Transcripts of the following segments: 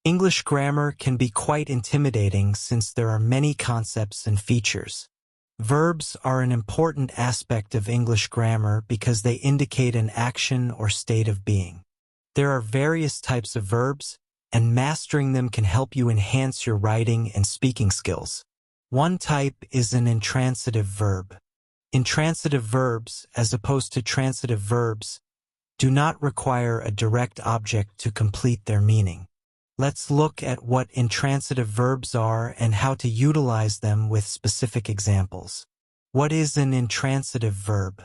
English grammar can be quite intimidating since there are many concepts and features. Verbs are an important aspect of English grammar because they indicate an action or state of being. There are various types of verbs, and mastering them can help you enhance your writing and speaking skills. One type is an intransitive verb. Intransitive verbs, as opposed to transitive verbs, do not require a direct object to complete their meaning. Let's look at what intransitive verbs are and how to utilize them with specific examples. What is an intransitive verb?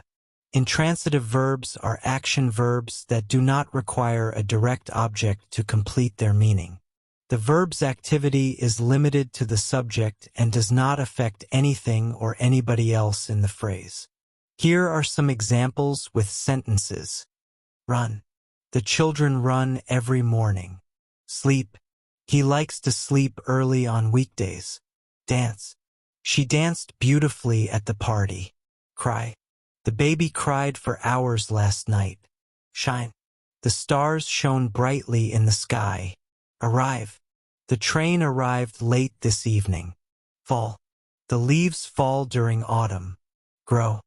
Intransitive verbs are action verbs that do not require a direct object to complete their meaning. The verb's activity is limited to the subject and does not affect anything or anybody else in the phrase. Here are some examples with sentences. Run. The children run every morning. Sleep. He likes to sleep early on weekdays. Dance. She danced beautifully at the party. Cry. The baby cried for hours last night. Shine. The stars shone brightly in the sky. Arrive. The train arrived late this evening. Fall. The leaves fall during autumn. Grow.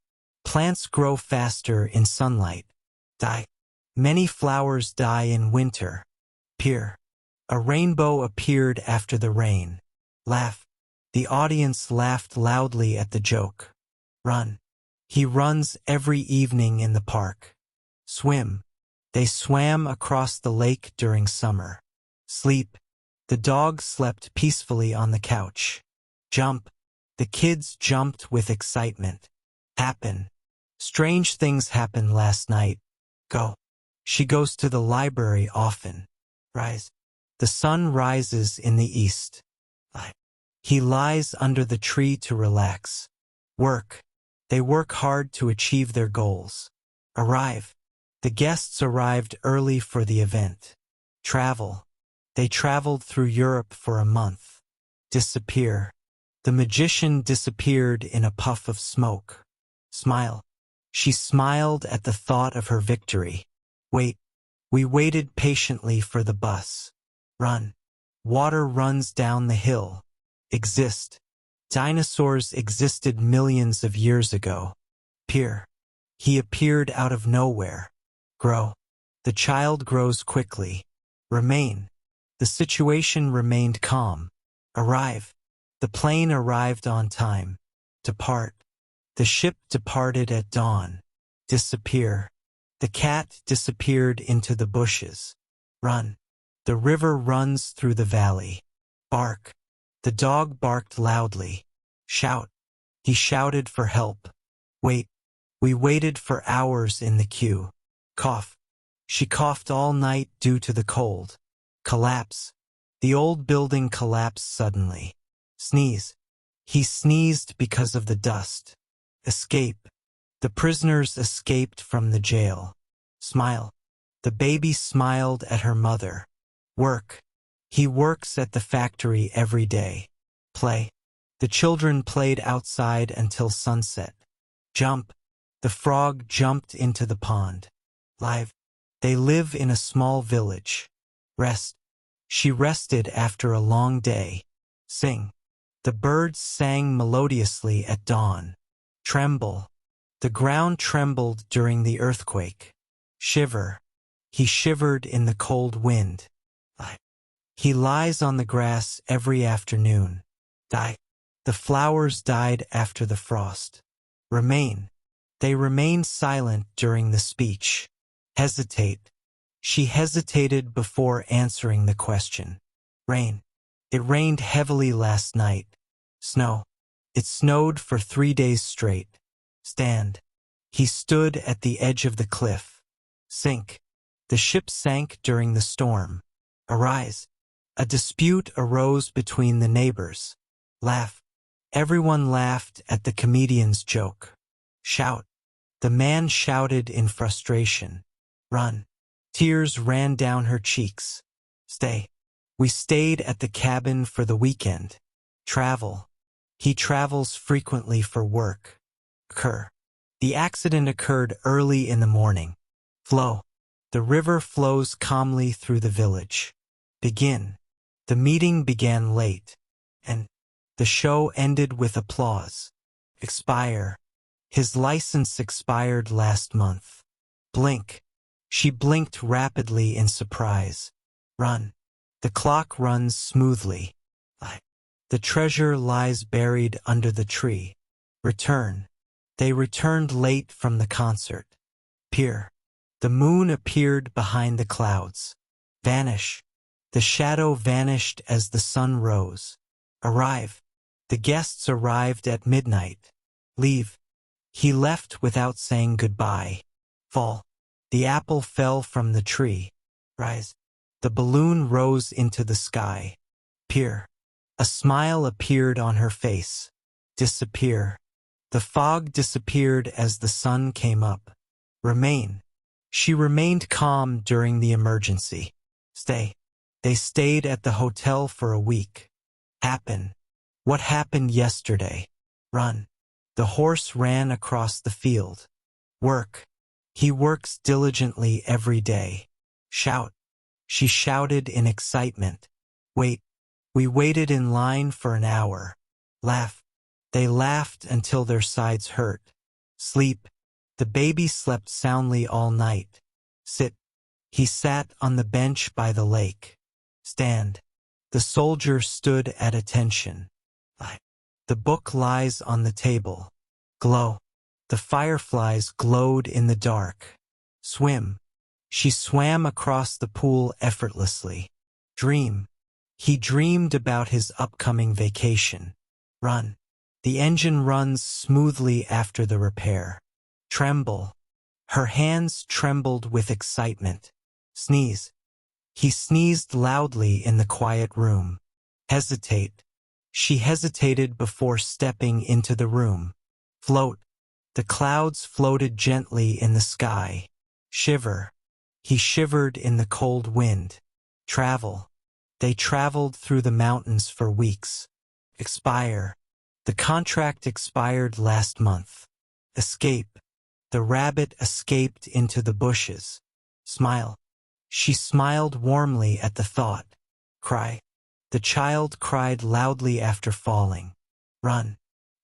Plants grow faster in sunlight. Die. Many flowers die in winter. Appear. A rainbow appeared after the rain. Laugh. The audience laughed loudly at the joke. Run. He runs every evening in the park. Swim. They swam across the lake during summer. Sleep. The dog slept peacefully on the couch. Jump. The kids jumped with excitement. Happen. Strange things happened last night. Go. She goes to the library often. Rise. The sun rises in the east. He lies under the tree to relax. Work. They work hard to achieve their goals. Arrive. The guests arrived early for the event. Travel. They traveled through Europe for a month. Disappear. The magician disappeared in a puff of smoke. Smile. She smiled at the thought of her victory. Wait. We waited patiently for the bus. Run. Water runs down the hill. Exist. Dinosaurs existed millions of years ago. Appear. He appeared out of nowhere. Grow. The child grows quickly. Remain. The situation remained calm. Arrive. The plane arrived on time. Depart. The ship departed at dawn. Disappear. The cat disappeared into the bushes. Run. The river runs through the valley. Bark. The dog barked loudly. Shout. He shouted for help. Wait. We waited for hours in the queue. Cough. She coughed all night due to the cold. Collapse. The old building collapsed suddenly. Sneeze. He sneezed because of the dust. Escape. The prisoners escaped from the jail. Smile. The baby smiled at her mother. Work. He works at the factory every day. Play. The children played outside until sunset. Jump. The frog jumped into the pond. Live. They live in a small village. Rest. She rested after a long day. Sing. The birds sang melodiously at dawn. Tremble. The ground trembled during the earthquake. Shiver. He shivered in the cold wind. He lies on the grass every afternoon. Die. The flowers died after the frost. Remain. They remained silent during the speech. Hesitate. She hesitated before answering the question. Rain. It rained heavily last night. Snow. It snowed for 3 days straight. Stand. He stood at the edge of the cliff. Sink. The ship sank during the storm. Arise. A dispute arose between the neighbors. Laugh. Everyone laughed at the comedian's joke. Shout. The man shouted in frustration. Run. Tears ran down her cheeks. Stay. We stayed at the cabin for the weekend. Travel. He travels frequently for work. Occur. The accident occurred early in the morning. Flow. The river flows calmly through the village. Begin. The meeting began late, and the show ended with applause. Expire. His license expired last month. Blink. She blinked rapidly in surprise. Run. The clock runs smoothly. The treasure lies buried under the tree. Return. They returned late from the concert. Peer. The moon appeared behind the clouds. Vanish. The shadow vanished as the sun rose. Arrive. The guests arrived at midnight. Leave. He left without saying goodbye. Fall. The apple fell from the tree. Rise. The balloon rose into the sky. Peer. A smile appeared on her face. Disappear. The fog disappeared as the sun came up. Remain. She remained calm during the emergency. Stay. They stayed at the hotel for a week. Happen. What happened yesterday? Run. The horse ran across the field. Work. He works diligently every day. Shout. She shouted in excitement. Wait. We waited in line for an hour. Laugh. They laughed until their sides hurt. Sleep. The baby slept soundly all night. Sit. He sat on the bench by the lake. Stand. The soldier stood at attention. The book lies on the table. Glow. The fireflies glowed in the dark. Swim. She swam across the pool effortlessly. Dream. He dreamed about his upcoming vacation. Run. The engine runs smoothly after the repair. Tremble. Her hands trembled with excitement. Sneeze. He sneezed loudly in the quiet room. Hesitate. She hesitated before stepping into the room. Float. The clouds floated gently in the sky. Shiver. He shivered in the cold wind. Travel. They traveled through the mountains for weeks. Expire. The contract expired last month. Escape. The rabbit escaped into the bushes. Smile. She smiled warmly at the thought. Cry. The child cried loudly after falling. Run.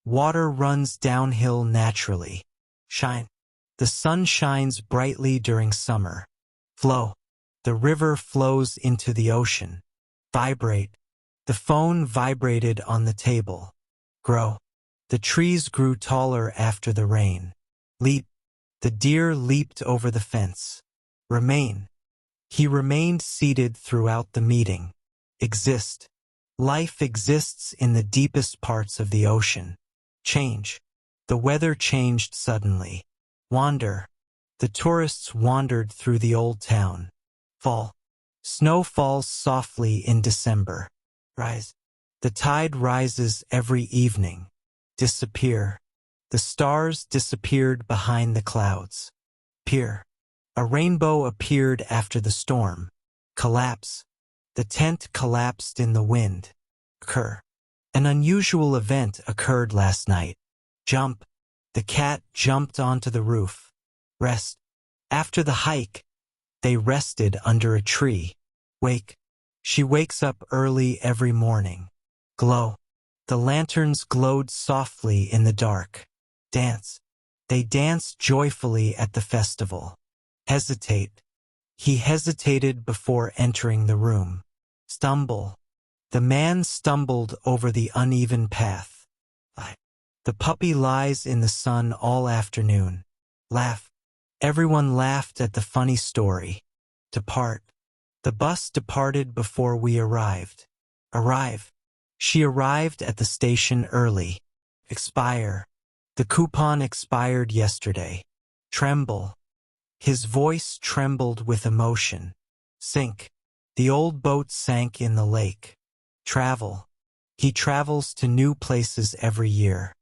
Water runs downhill naturally. Shine. The sun shines brightly during summer. Flow. The river flows into the ocean. Vibrate. The phone vibrated on the table. Grow. The trees grew taller after the rain. Leap. The deer leaped over the fence. Remain. He remained seated throughout the meeting. Exist. Life exists in the deepest parts of the ocean. Change. The weather changed suddenly. Wander. The tourists wandered through the old town. Fall. Snow falls softly in December. Rise. The tide rises every evening. Disappear. The stars disappeared behind the clouds. Peer. A rainbow appeared after the storm. Collapse. The tent collapsed in the wind. Occur. An unusual event occurred last night. Jump. The cat jumped onto the roof. Rest. After the hike, they rested under a tree. Wake. She wakes up early every morning. Glow. The lanterns glowed softly in the dark. Dance. They danced joyfully at the festival. Hesitate. He hesitated before entering the room. Stumble. The man stumbled over the uneven path. The puppy lies in the sun all afternoon. Laugh. Everyone laughed at the funny story. Depart. The bus departed before we arrived. Arrive. She arrived at the station early. Expire. The coupon expired yesterday. Tremble. His voice trembled with emotion. Sink. The old boat sank in the lake. Travel. He travels to new places every year.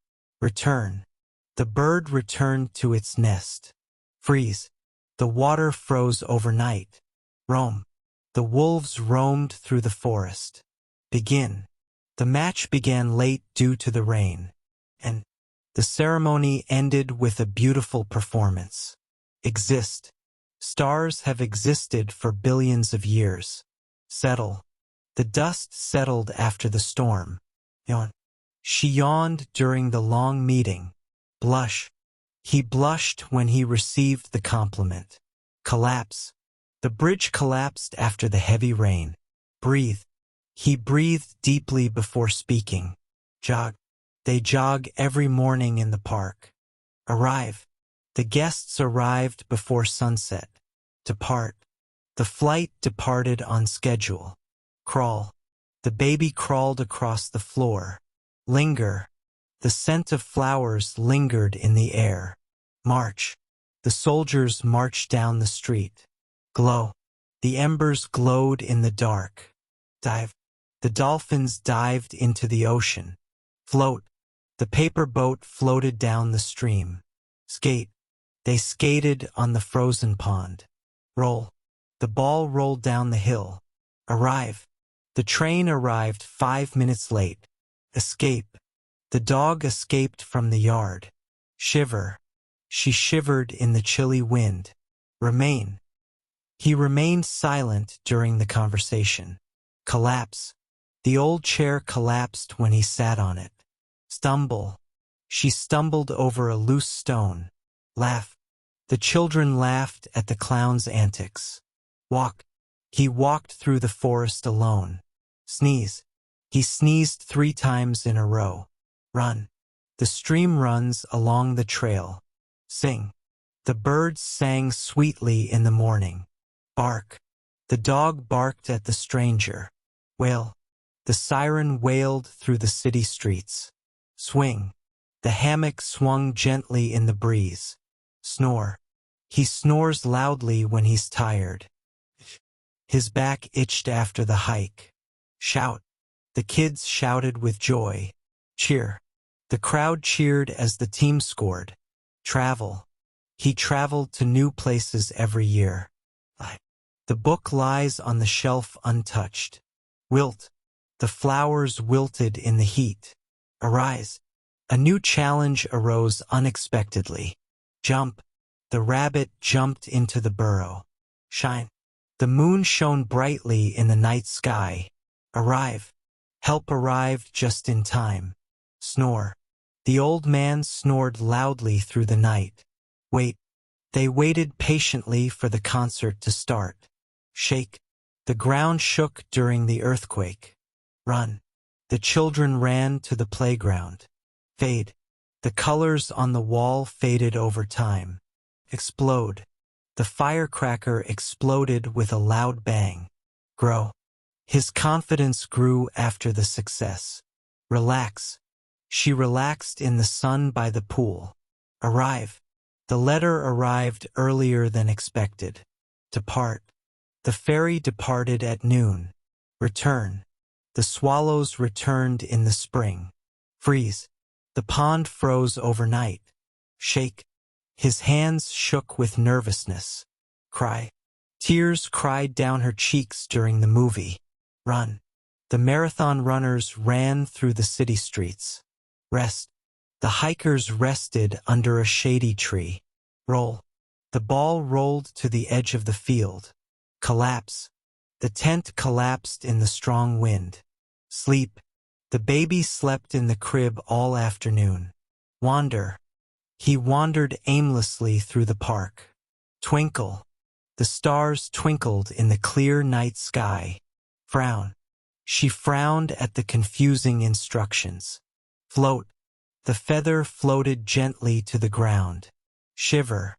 Return. The bird returned to its nest. Freeze. The water froze overnight. Roam. The wolves roamed through the forest. Begin. The match began late due to the rain. And the ceremony ended with a beautiful performance. Exist. Stars have existed for billions of years. Settle. The dust settled after the storm. Yawn. She yawned during the long meeting. Blush. He blushed when he received the compliment. Collapse. The bridge collapsed after the heavy rain. Breathe. He breathed deeply before speaking. Jog. They jog every morning in the park. Arrive. The guests arrived before sunset. Depart. The flight departed on schedule. Crawl. The baby crawled across the floor. Linger. The scent of flowers lingered in the air. March. The soldiers marched down the street. Glow. The embers glowed in the dark. Dive. The dolphins dived into the ocean. Float. The paper boat floated down the stream. Skate. They skated on the frozen pond. Roll. The ball rolled down the hill. Arrive. The train arrived 5 minutes late. Escape. The dog escaped from the yard. Shiver. She shivered in the chilly wind. Remain. He remained silent during the conversation. Collapse. The old chair collapsed when he sat on it. Stumble. She stumbled over a loose stone. Laugh. The children laughed at the clown's antics. Walk. He walked through the forest alone. Sneeze. He sneezed 3 times in a row. Run. The stream runs along the trail. Sing. The birds sang sweetly in the morning. Bark. The dog barked at the stranger. Wail. The siren wailed through the city streets. Swing. The hammock swung gently in the breeze. Snore. He snores loudly when he's tired. His back itched after the hike. Shout. The kids shouted with joy. Cheer. The crowd cheered as the team scored. Travel. He traveled to new places every year. The book lies on the shelf untouched. Wilt. The flowers wilted in the heat. Arise. A new challenge arose unexpectedly. Jump. The rabbit jumped into the burrow. Shine. The moon shone brightly in the night sky. Arrive. Help arrived just in time. Snore. The old man snored loudly through the night. Wait. They waited patiently for the concert to start. Shake. The ground shook during the earthquake. Run. The children ran to the playground. Fade. The colors on the wall faded over time. Explode. The firecracker exploded with a loud bang. Grow. His confidence grew after the success. Relax. She relaxed in the sun by the pool. Arrive. The letter arrived earlier than expected. Depart. The ferry departed at noon. Return. The swallows returned in the spring. Freeze. The pond froze overnight. Shake. His hands shook with nervousness. Cry. Tears cried down her cheeks during the movie. Run. The marathon runners ran through the city streets. Rest. The hikers rested under a shady tree. Roll. The ball rolled to the edge of the field. Collapse. The tent collapsed in the strong wind. Sleep. The baby slept in the crib all afternoon. Wander. He wandered aimlessly through the park. Twinkle. The stars twinkled in the clear night sky. Frown. She frowned at the confusing instructions. Float. The feather floated gently to the ground. Shiver.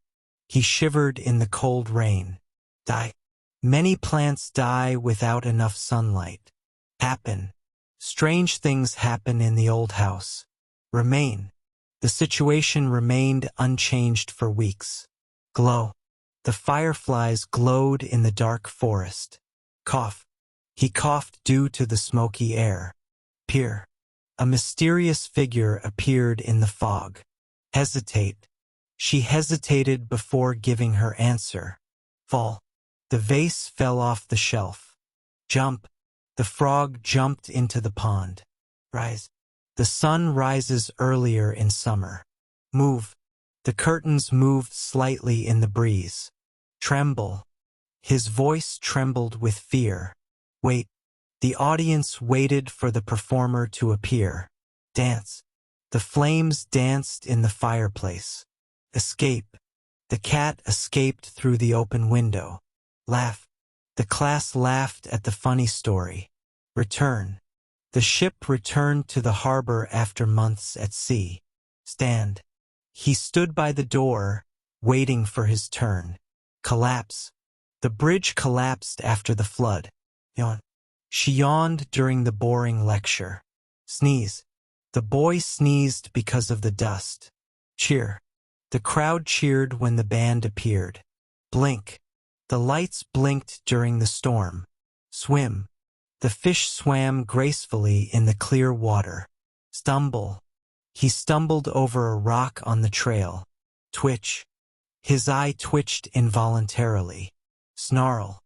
He shivered in the cold rain. Die. Many plants die without enough sunlight. Happen. Strange things happen in the old house. Remain. The situation remained unchanged for weeks. Glow. The fireflies glowed in the dark forest. Cough. He coughed due to the smoky air. Peer. A mysterious figure appeared in the fog. Hesitate. She hesitated before giving her answer. Fall. The vase fell off the shelf. Jump. The frog jumped into the pond. Rise. The sun rises earlier in summer. Move. The curtains moved slightly in the breeze. Tremble. His voice trembled with fear. Wait. The audience waited for the performer to appear. Dance. The flames danced in the fireplace. Escape. The cat escaped through the open window. Laugh. The class laughed at the funny story. Return. The ship returned to the harbor after months at sea. Stand. He stood by the door, waiting for his turn. Collapse. The bridge collapsed after the flood. Yawn. She yawned during the boring lecture. Sneeze. The boy sneezed because of the dust. Cheer. The crowd cheered when the band appeared. Blink. The lights blinked during the storm. Swim. The fish swam gracefully in the clear water. Stumble. He stumbled over a rock on the trail. Twitch. His eye twitched involuntarily. Snarl.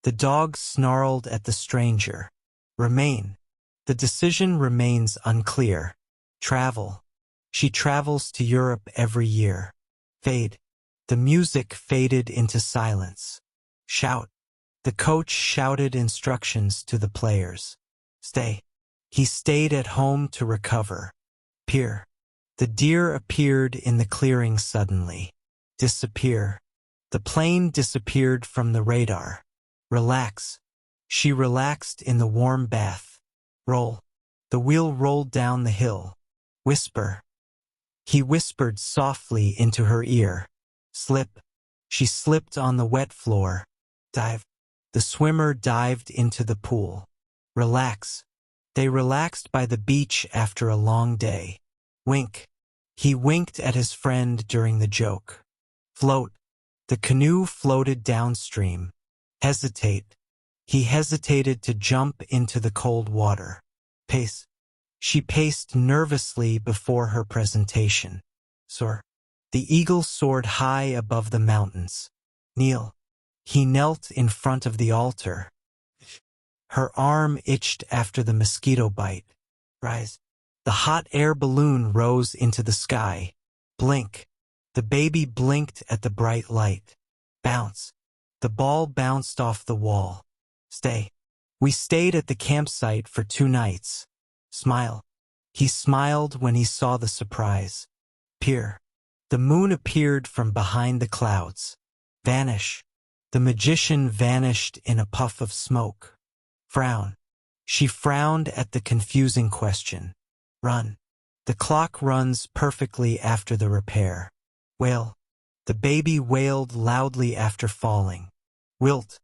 The dog snarled at the stranger. Remain. The decision remains unclear. Travel. She travels to Europe every year. Fade. The music faded into silence. Shout. The coach shouted instructions to the players. Stay. He stayed at home to recover. Peer. The deer appeared in the clearing suddenly. Disappear. The plane disappeared from the radar. Relax. She relaxed in the warm bath. Roll. The wheel rolled down the hill. Whisper. He whispered softly into her ear. Slip. She slipped on the wet floor. Dive. The swimmer dived into the pool. Relax. They relaxed by the beach after a long day. Wink. He winked at his friend during the joke. Float. The canoe floated downstream. Hesitate. He hesitated to jump into the cold water. Pace. She paced nervously before her presentation. Soar. The eagle soared high above the mountains. Kneel. He knelt in front of the altar. Her arm itched after the mosquito bite. Rise. The hot air balloon rose into the sky. Blink. The baby blinked at the bright light. Bounce. The ball bounced off the wall. Stay. We stayed at the campsite for 2 nights. Smile. He smiled when he saw the surprise. Peer. The moon appeared from behind the clouds. Vanish. The magician vanished in a puff of smoke. Frown. She frowned at the confusing question. Run. The clock runs perfectly after the repair. Wail. The baby wailed loudly after falling. Wilt.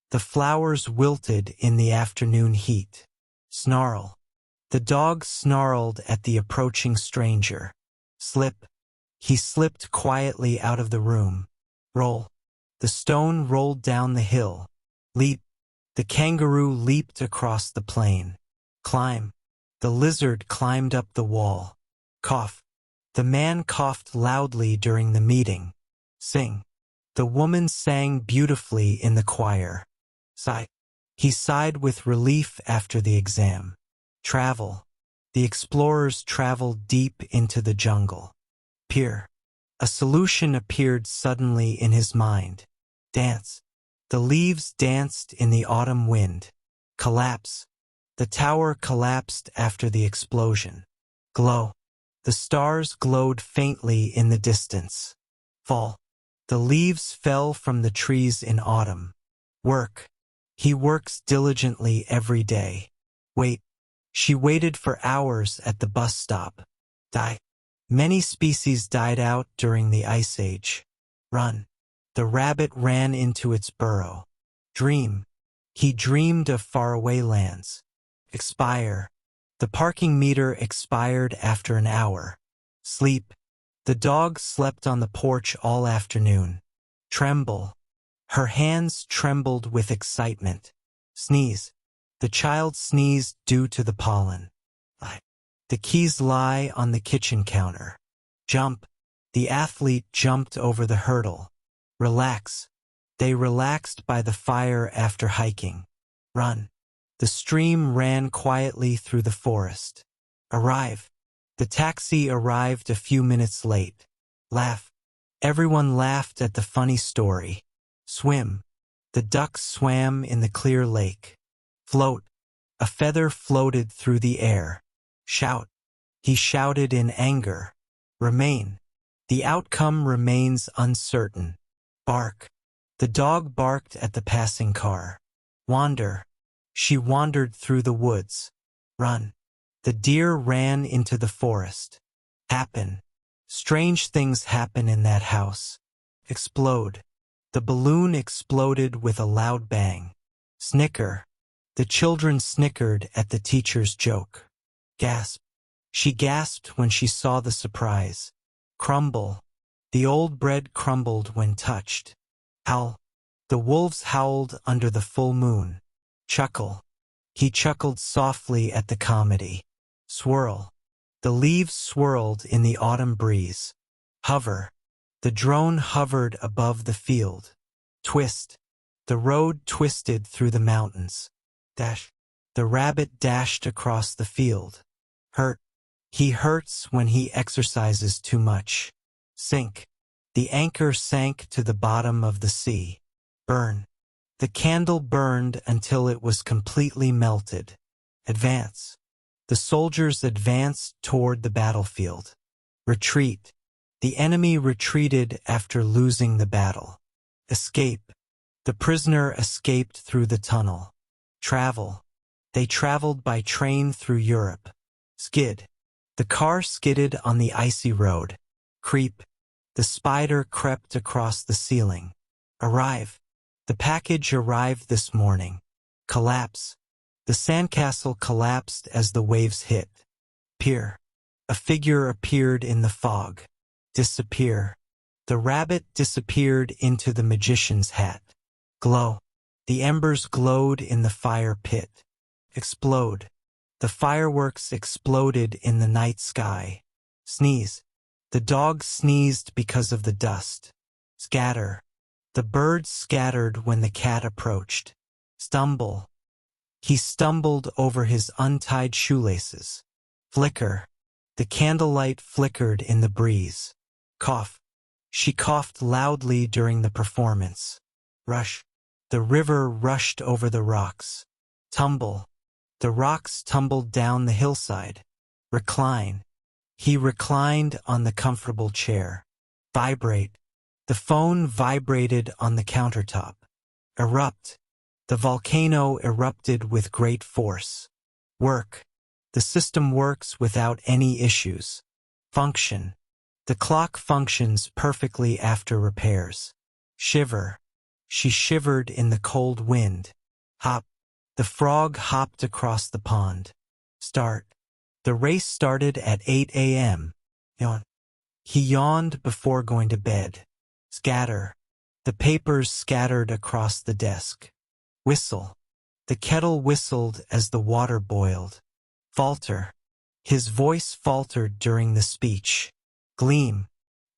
The flowers wilted in the afternoon heat. Snarl. The dog snarled at the approaching stranger. Slip. He slipped quietly out of the room. Roll. The stone rolled down the hill. Leap. The kangaroo leaped across the plain. Climb. The lizard climbed up the wall. Cough. The man coughed loudly during the meeting. Sing. The woman sang beautifully in the choir. Sigh. He sighed with relief after the exam. Travel. The explorers traveled deep into the jungle. Peer. A solution appeared suddenly in his mind. Dance. The leaves danced in the autumn wind. Collapse. The tower collapsed after the explosion. Glow. The stars glowed faintly in the distance. Fall. The leaves fell from the trees in autumn. Work. He works diligently every day. Wait. She waited for hours at the bus stop. Die. Many species died out during the Ice Age. Run. The rabbit ran into its burrow. Dream. He dreamed of faraway lands. Expire. The parking meter expired after an hour. Sleep. The dog slept on the porch all afternoon. Tremble. Her hands trembled with excitement. Sneeze. The child sneezed due to the pollen. The keys lie on the kitchen counter. Jump. The athlete jumped over the hurdle. Relax. They relaxed by the fire after hiking. Run. The stream ran quietly through the forest. Arrive. The taxi arrived a few minutes late. Laugh. Everyone laughed at the funny story. Swim. The ducks swam in the clear lake. Float. A feather floated through the air. Shout. He shouted in anger. Remain. The outcome remains uncertain. Bark. The dog barked at the passing car. Wander. She wandered through the woods. Run. The deer ran into the forest. Happen. Strange things happen in that house. Explode. The balloon exploded with a loud bang. Snicker. The children snickered at the teacher's joke. Gasp. She gasped when she saw the surprise. Crumble. The old bread crumbled when touched. Howl. The wolves howled under the full moon. Chuckle. He chuckled softly at the comedy. Swirl. The leaves swirled in the autumn breeze. Hover. The drone hovered above the field. Twist. The road twisted through the mountains. Dash. The rabbit dashed across the field. Hurt. He hurts when he exercises too much. Sink. The anchor sank to the bottom of the sea. Burn. The candle burned until it was completely melted. Advance. The soldiers advanced toward the battlefield. Retreat. The enemy retreated after losing the battle. Escape. The prisoner escaped through the tunnel. Travel. They traveled by train through Europe. Skid. The car skidded on the icy road. Creep. The spider crept across the ceiling. Arrive. The package arrived this morning. Collapse. The sandcastle collapsed as the waves hit. Appear. A figure appeared in the fog. Disappear. The rabbit disappeared into the magician's hat. Glow. The embers glowed in the fire pit. Explode. The fireworks exploded in the night sky. Sneeze. The dog sneezed because of the dust. Scatter. The birds scattered when the cat approached. Stumble. He stumbled over his untied shoelaces. Flicker. The candlelight flickered in the breeze. Cough. She coughed loudly during the performance. Rush. The river rushed over the rocks. Tumble. The rocks tumbled down the hillside. Recline. He reclined on the comfortable chair. Vibrate. The phone vibrated on the countertop. Erupt. The volcano erupted with great force. Work. The system works without any issues. Function. The clock functions perfectly after repairs. Shiver. She shivered in the cold wind. Hop. The frog hopped across the pond. Start. The race started at 8 a.m. Yawn. He yawned before going to bed. Scatter. The papers scattered across the desk. Whistle. The kettle whistled as the water boiled. Falter. His voice faltered during the speech. Gleam.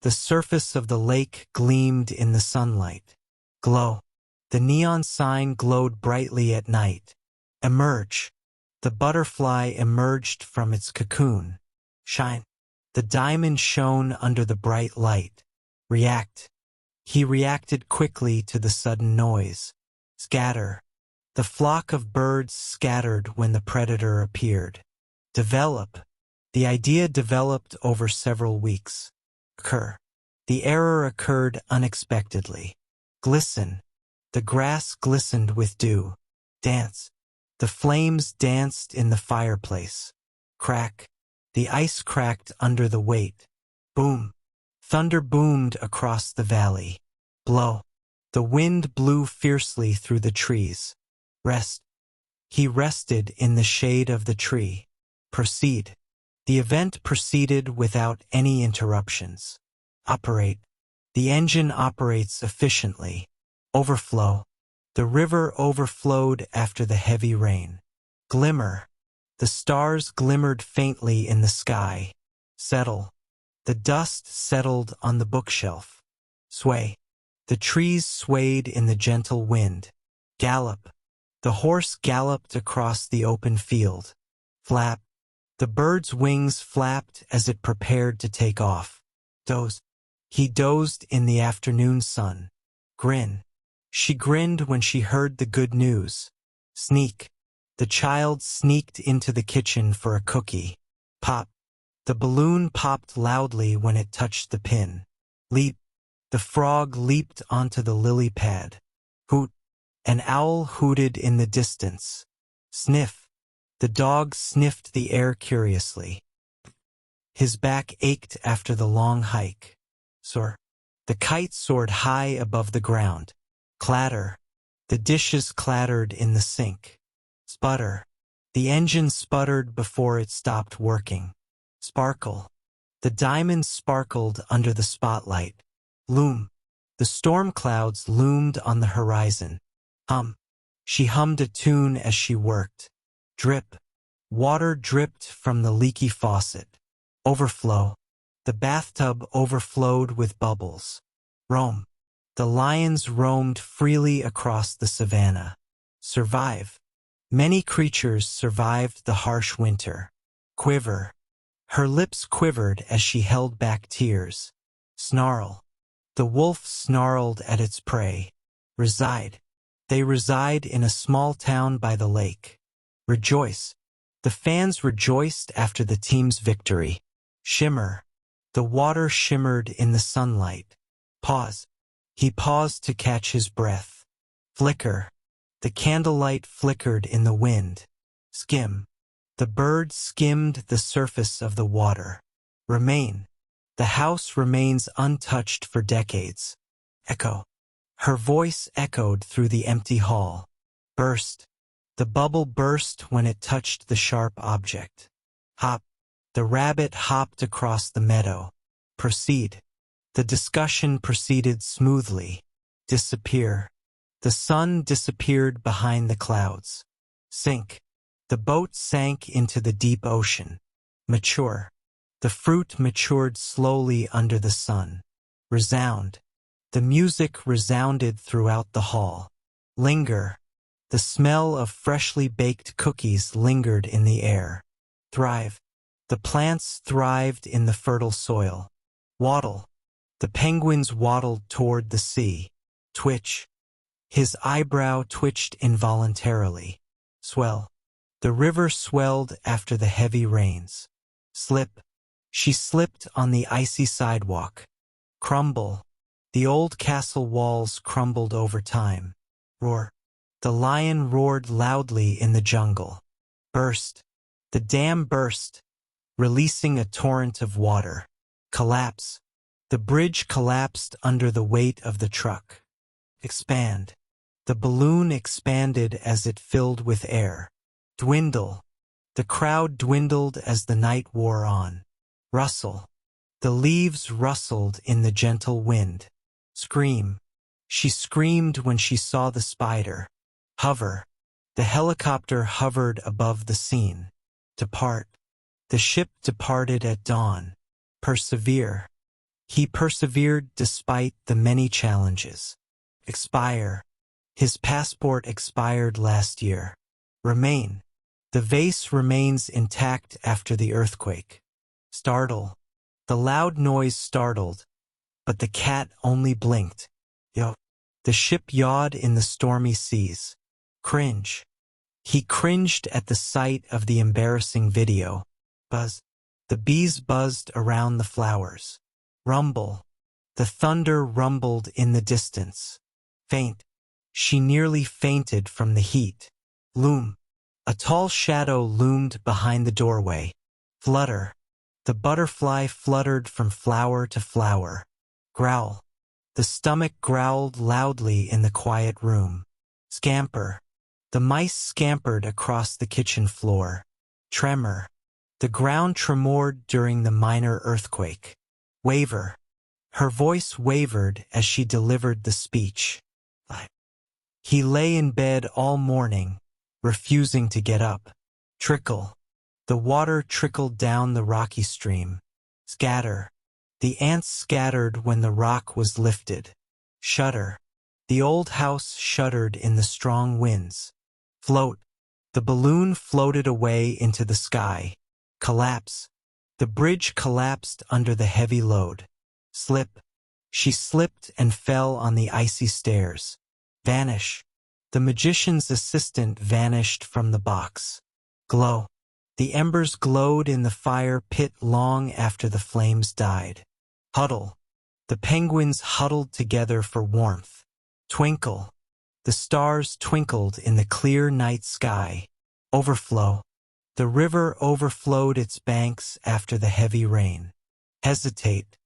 The surface of the lake gleamed in the sunlight. Glow. The neon sign glowed brightly at night. Emerge. The butterfly emerged from its cocoon. Shine. The diamond shone under the bright light. React. He reacted quickly to the sudden noise. Scatter. The flock of birds scattered when the predator appeared. Develop. The idea developed over several weeks. Occur. The error occurred unexpectedly. Glisten. The grass glistened with dew. Dance. The flames danced in the fireplace. Crack. The ice cracked under the weight. Boom. Thunder boomed across the valley. Blow. The wind blew fiercely through the trees. Rest. He rested in the shade of the tree. Proceed. The event proceeded without any interruptions. Operate. The engine operates efficiently. Overflow. The river overflowed after the heavy rain. Glimmer. The stars glimmered faintly in the sky. Settle. The dust settled on the bookshelf. Sway. The trees swayed in the gentle wind. Gallop. The horse galloped across the open field. Flap. The bird's wings flapped as it prepared to take off. Doze. He dozed in the afternoon sun. Grin. She grinned when she heard the good news. Sneak. The child sneaked into the kitchen for a cookie. Pop. The balloon popped loudly when it touched the pin. Leap. The frog leaped onto the lily pad. Hoot. An owl hooted in the distance. Sniff. The dog sniffed the air curiously. His back ached after the long hike. Soar. The kite soared high above the ground. Clatter. The dishes clattered in the sink. Sputter. The engine sputtered before it stopped working. Sparkle. The diamonds sparkled under the spotlight. Loom. The storm clouds loomed on the horizon. Hum. She hummed a tune as she worked. Drip. Water dripped from the leaky faucet. Overflow. The bathtub overflowed with bubbles. Roam. The lions roamed freely across the savannah. Survive. Many creatures survived the harsh winter. Quiver. Her lips quivered as she held back tears. Snarl. The wolf snarled at its prey. Reside. They reside in a small town by the lake. Rejoice. The fans rejoiced after the team's victory. Shimmer. The water shimmered in the sunlight. Pause. He paused to catch his breath. Flicker. The candlelight flickered in the wind. Skim. The bird skimmed the surface of the water. Remain. The house remains untouched for decades. Echo. Her voice echoed through the empty hall. Burst. The bubble burst when it touched the sharp object. Hop. The rabbit hopped across the meadow. Proceed. The discussion proceeded smoothly. Disappear. The sun disappeared behind the clouds. Sink. The boat sank into the deep ocean. Mature. The fruit matured slowly under the sun. Resound. The music resounded throughout the hall. Linger. The smell of freshly baked cookies lingered in the air. Thrive. The plants thrived in the fertile soil. Waddle. The penguins waddled toward the sea. Twitch. His eyebrow twitched involuntarily. Swell. The river swelled after the heavy rains. Slip. She slipped on the icy sidewalk. Crumble. The old castle walls crumbled over time. Roar. The lion roared loudly in the jungle. Burst. The dam burst, releasing a torrent of water. Collapse. The bridge collapsed under the weight of the truck. Expand. The balloon expanded as it filled with air. Dwindle. The crowd dwindled as the night wore on. Rustle. The leaves rustled in the gentle wind. Scream. She screamed when she saw the spider. Hover. The helicopter hovered above the scene. Depart. The ship departed at dawn. Persevere. He persevered despite the many challenges. Expire. His passport expired last year. Remain. The vase remains intact after the earthquake. Startle. The loud noise startled, but the cat only blinked. The ship yawed in the stormy seas. Cringe. He cringed at the sight of the embarrassing video. Buzz. The bees buzzed around the flowers. Rumble. The thunder rumbled in the distance. Faint. She nearly fainted from the heat. Loom. A tall shadow loomed behind the doorway. Flutter. The butterfly fluttered from flower to flower. Growl. The stomach growled loudly in the quiet room. Scamper. The mice scampered across the kitchen floor. Tremor. The ground tremored during the minor earthquake. Waver. Her voice wavered as she delivered the speech. He lay in bed all morning, refusing to get up. Trickle. The water trickled down the rocky stream. Scatter. The ants scattered when the rock was lifted. Shudder. The old house shuddered in the strong winds. Float. The balloon floated away into the sky. Collapse. The bridge collapsed under the heavy load. Slip. She slipped and fell on the icy stairs. Vanish. The magician's assistant vanished from the box. Glow. The embers glowed in the fire pit long after the flames died. Huddle. The penguins huddled together for warmth. Twinkle. The stars twinkled in the clear night sky. Overflow. The river overflowed its banks after the heavy rain. Hesitate.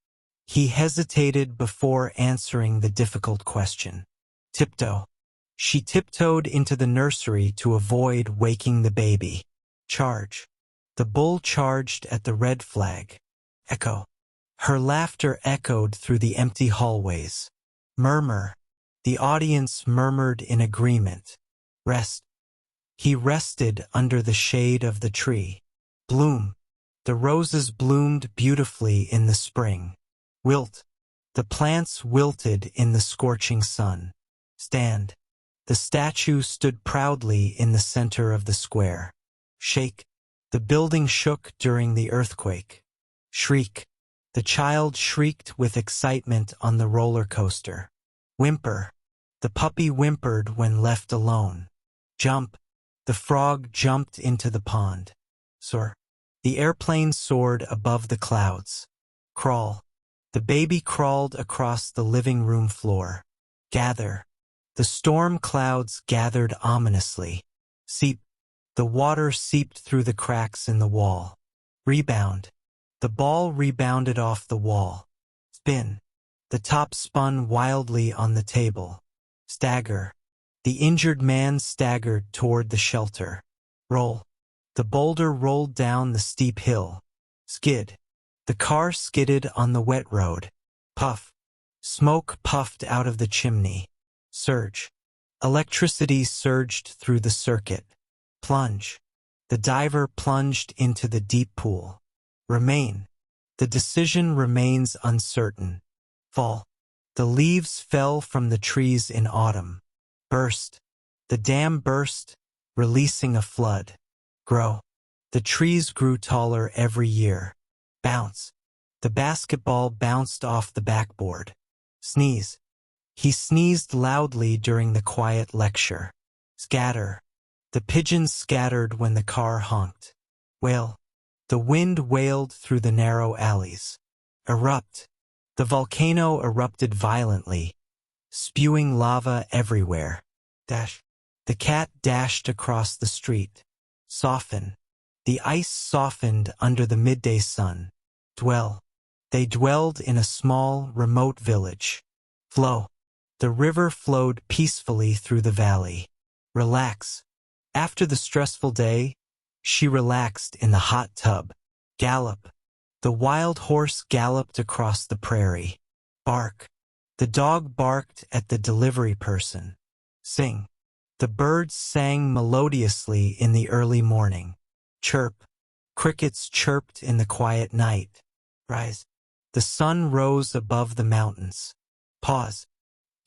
He hesitated before answering the difficult question. Tiptoe. She tiptoed into the nursery to avoid waking the baby. Charge. The bull charged at the red flag. Echo. Her laughter echoed through the empty hallways. Murmur. The audience murmured in agreement. Rest. He rested under the shade of the tree. Bloom. The roses bloomed beautifully in the spring. Wilt. The plants wilted in the scorching sun. Stand. The statue stood proudly in the center of the square. Shake. The building shook during the earthquake. Shriek. The child shrieked with excitement on the roller coaster. Whimper. The puppy whimpered when left alone. Jump. The frog jumped into the pond. Soar. The airplane soared above the clouds. Crawl. The baby crawled across the living room floor. Gather. The storm clouds gathered ominously. Seep. The water seeped through the cracks in the wall. Rebound. The ball rebounded off the wall. Spin. The top spun wildly on the table. Stagger. The injured man staggered toward the shelter. Roll. The boulder rolled down the steep hill. Skid. The car skidded on the wet road. Puff. Smoke puffed out of the chimney. Surge. Electricity surged through the circuit. Plunge. The diver plunged into the deep pool. Remain. The decision remains uncertain. Fall. The leaves fell from the trees in autumn. Burst. The dam burst, releasing a flood. Grow. The trees grew taller every year. Bounce. The basketball bounced off the backboard. Sneeze. He sneezed loudly during the quiet lecture. Scatter. The pigeons scattered when the car honked. Wail. The wind wailed through the narrow alleys. Erupt. The volcano erupted violently, spewing lava everywhere. Dash. The cat dashed across the street. Soften. The ice softened under the midday sun. Dwell. They dwelled in a small, remote village. Flow. The river flowed peacefully through the valley. Relax. After the stressful day, she relaxed in the hot tub. Gallop. The wild horse galloped across the prairie. Bark. The dog barked at the delivery person. Sing. The birds sang melodiously in the early morning. Chirp. Crickets chirped in the quiet night. Rise. The sun rose above the mountains. Pause.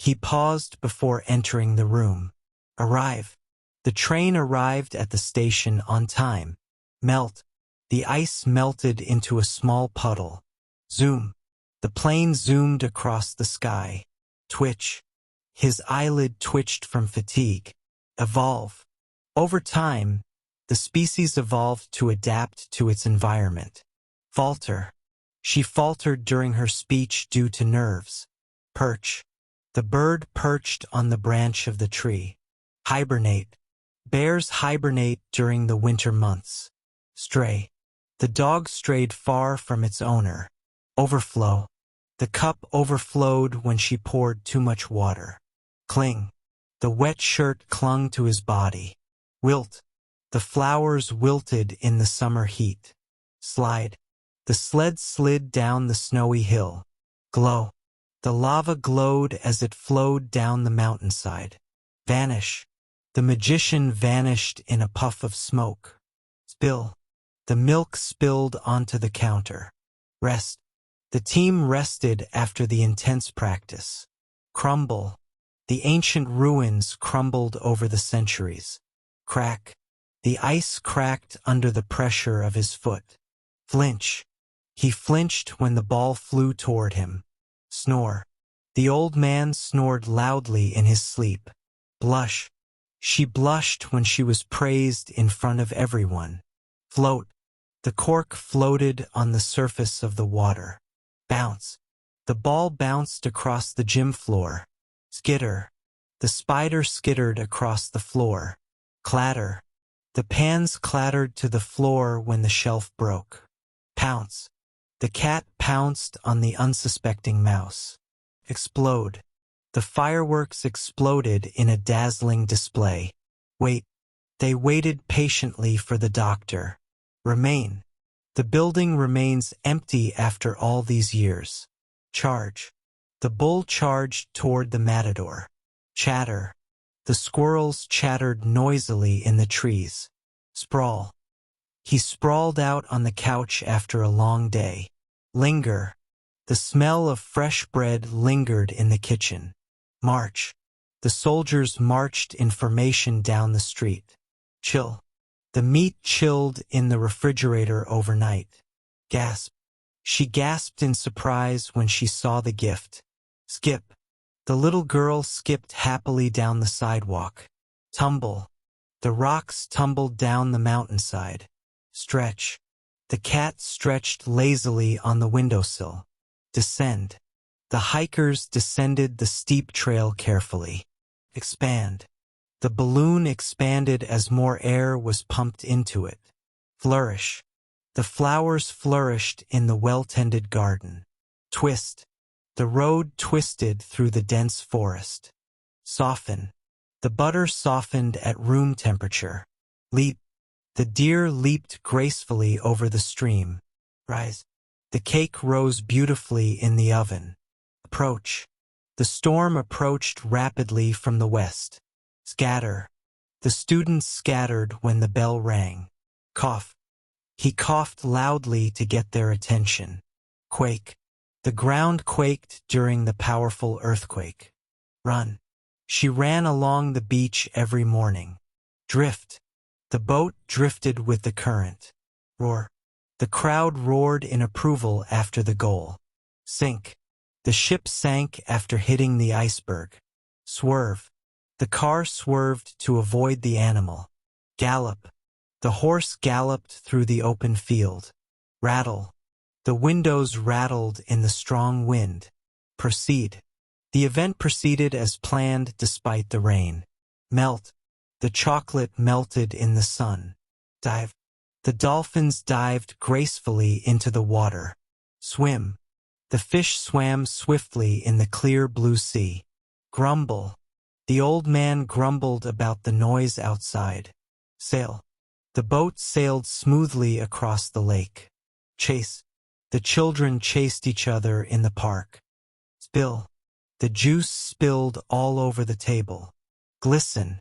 He paused before entering the room. Arrive. The train arrived at the station on time. Melt. The ice melted into a small puddle. Zoom. The plane zoomed across the sky. Twitch. His eyelid twitched from fatigue. Evolve. Over time, the species evolved to adapt to its environment. Falter. She faltered during her speech due to nerves. Perch. The bird perched on the branch of the tree. Hibernate. Bears hibernate during the winter months. Stray. The dog strayed far from its owner. Overflow. The cup overflowed when she poured too much water. Cling. The wet shirt clung to his body. Wilt. The flowers wilted in the summer heat. Slide. The sled slid down the snowy hill. Glow. The lava glowed as it flowed down the mountainside. Vanish. The magician vanished in a puff of smoke. Spill. The milk spilled onto the counter. Rest. The team rested after the intense practice. Crumble. The ancient ruins crumbled over the centuries. Crack. The ice cracked under the pressure of his foot. Flinch. He flinched when the ball flew toward him. Snore. The old man snored loudly in his sleep. Blush. She blushed when she was praised in front of everyone. Float. The cork floated on the surface of the water. Bounce. The ball bounced across the gym floor. Skitter. The spider skittered across the floor. Clatter. The pans clattered to the floor when the shelf broke. Pounce. The cat pounced on the unsuspecting mouse. Explode. The fireworks exploded in a dazzling display. Wait. They waited patiently for the doctor. Remain. The building remains empty after all these years. Charge. The bull charged toward the matador. Chatter. The squirrels chattered noisily in the trees. Sprawl. He sprawled out on the couch after a long day. Linger. The smell of fresh bread lingered in the kitchen. March. The soldiers marched in formation down the street. Chill. The meat chilled in the refrigerator overnight. Gasp. She gasped in surprise when she saw the gift. Skip. The little girl skipped happily down the sidewalk. Tumble. The rocks tumbled down the mountainside. Stretch. The cat stretched lazily on the windowsill. Descend. The hikers descended the steep trail carefully. Expand. The balloon expanded as more air was pumped into it. Flourish. The flowers flourished in the well-tended garden. Twist. The road twisted through the dense forest. Soften. The butter softened at room temperature. Leap. The deer leaped gracefully over the stream. Rise. The cake rose beautifully in the oven. Approach. The storm approached rapidly from the west. Scatter. The students scattered when the bell rang. Cough. He coughed loudly to get their attention. Quake. The ground quaked during the powerful earthquake. Run. She ran along the beach every morning. Drift. The boat drifted with the current. Roar. The crowd roared in approval after the goal. Sink. The ship sank after hitting the iceberg. Swerve. The car swerved to avoid the animal. Gallop. The horse galloped through the open field. Rattle. The windows rattled in the strong wind. Proceed. The event proceeded as planned despite the rain. Melt. The chocolate melted in the sun. Dive. The dolphins dived gracefully into the water. Swim. The fish swam swiftly in the clear blue sea. Grumble. The old man grumbled about the noise outside. Sail. The boat sailed smoothly across the lake. Chase. The children chased each other in the park. Spill. The juice spilled all over the table. Glisten.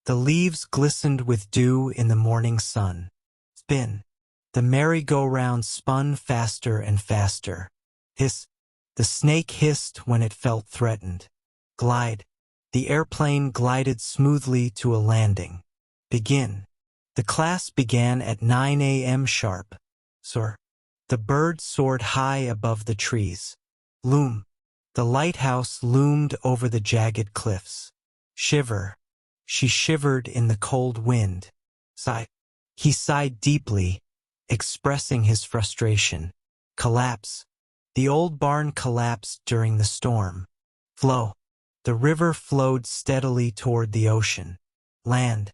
The leaves glistened with dew in the morning sun. Spin. The merry-go-round spun faster and faster. Hiss. The snake hissed when it felt threatened. Glide. The airplane glided smoothly to a landing. Begin. The class began at 9 a.m. sharp. Soar. The bird soared high above the trees. Loom. The lighthouse loomed over the jagged cliffs. Shiver. She shivered in the cold wind. Sigh. He sighed deeply, expressing his frustration. Collapse. The old barn collapsed during the storm. Flow. The river flowed steadily toward the ocean. Land.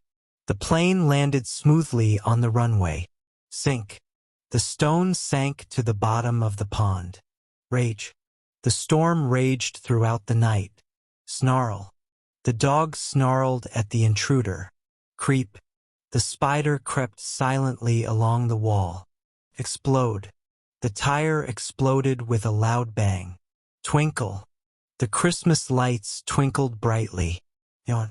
The plane landed smoothly on the runway. Sink. The stone sank to the bottom of the pond. Rage. The storm raged throughout the night. Snarl. The dog snarled at the intruder. Creep. The spider crept silently along the wall. Explode. The tire exploded with a loud bang. Twinkle. The Christmas lights twinkled brightly. Yawn.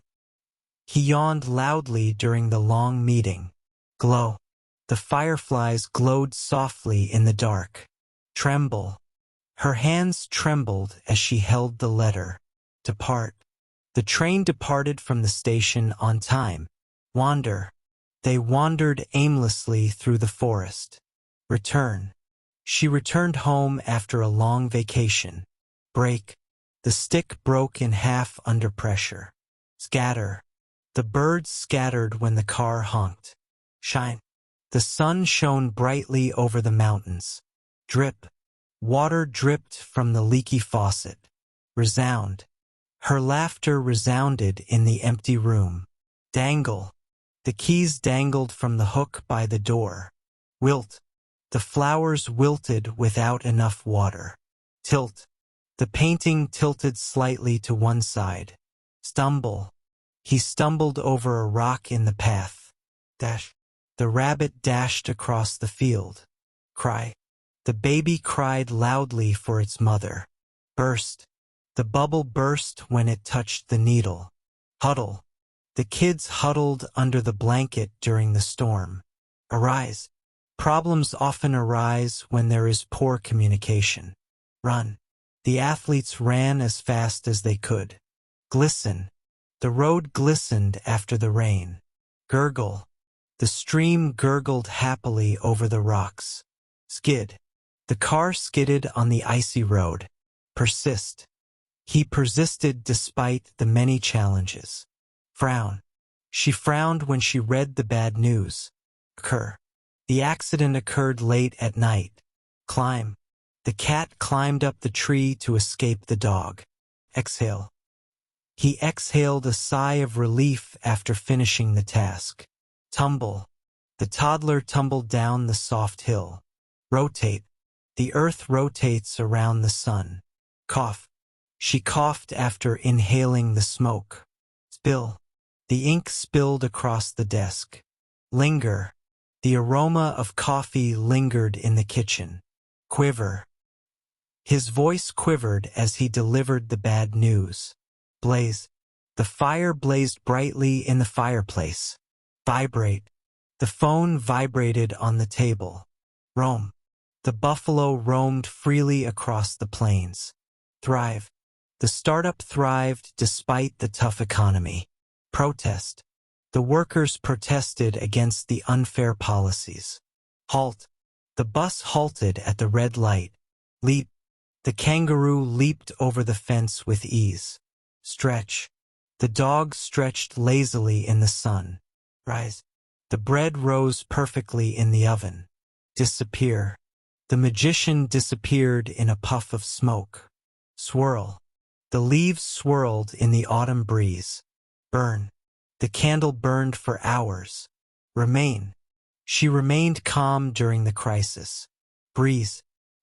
He yawned loudly during the long meeting. Glow. The fireflies glowed softly in the dark. Tremble. Her hands trembled as she held the letter. Depart. The train departed from the station on time. Wander. They wandered aimlessly through the forest. Return. She returned home after a long vacation. Break. The stick broke in half under pressure. Scatter. The birds scattered when the car honked. Shine. The sun shone brightly over the mountains. Drip. Water dripped from the leaky faucet. Resound. Her laughter resounded in the empty room. Dangle. The keys dangled from the hook by the door. Wilt. The flowers wilted without enough water. Tilt. The painting tilted slightly to one side. Stumble. He stumbled over a rock in the path. Dash. The rabbit dashed across the field. Cry. The baby cried loudly for its mother. Burst. The bubble burst when it touched the needle. Huddle. The kids huddled under the blanket during the storm. Arise. Problems often arise when there is poor communication. Run. The athletes ran as fast as they could. Glisten. The road glistened after the rain. Gurgle. The stream gurgled happily over the rocks. Skid. The car skidded on the icy road. Persist. He persisted despite the many challenges. Frown. She frowned when she read the bad news. Occur. The accident occurred late at night. Climb. The cat climbed up the tree to escape the dog. Exhale. He exhaled a sigh of relief after finishing the task. Tumble. The toddler tumbled down the soft hill. Rotate. The earth rotates around the sun. Cough. She coughed after inhaling the smoke. Spill. The ink spilled across the desk. Linger. The aroma of coffee lingered in the kitchen. Quiver. His voice quivered as he delivered the bad news. Blaze. The fire blazed brightly in the fireplace. Vibrate. The phone vibrated on the table. Roam. The buffalo roamed freely across the plains. Thrive. The startup thrived despite the tough economy. Protest. The workers protested against the unfair policies. Halt. The bus halted at the red light. Leap. The kangaroo leaped over the fence with ease. Stretch. The dog stretched lazily in the sun. Rise. The bread rose perfectly in the oven. Disappear. The magician disappeared in a puff of smoke. Swirl. The leaves swirled in the autumn breeze. Burn. The candle burned for hours. Remain. She remained calm during the crisis. Breeze.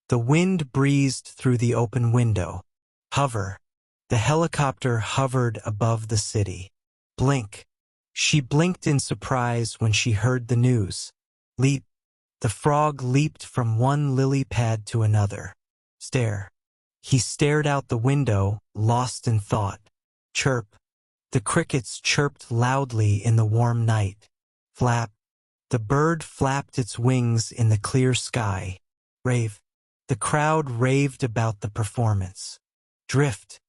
The wind breezed through the open window. Hover. The helicopter hovered above the city. Blink. She blinked in surprise when she heard the news. Leap. The frog leaped from one lily pad to another. Stare. He stared out the window, lost in thought. Chirp. The crickets chirped loudly in the warm night. Flap. The bird flapped its wings in the clear sky. Rave. The crowd raved about the performance. Drift.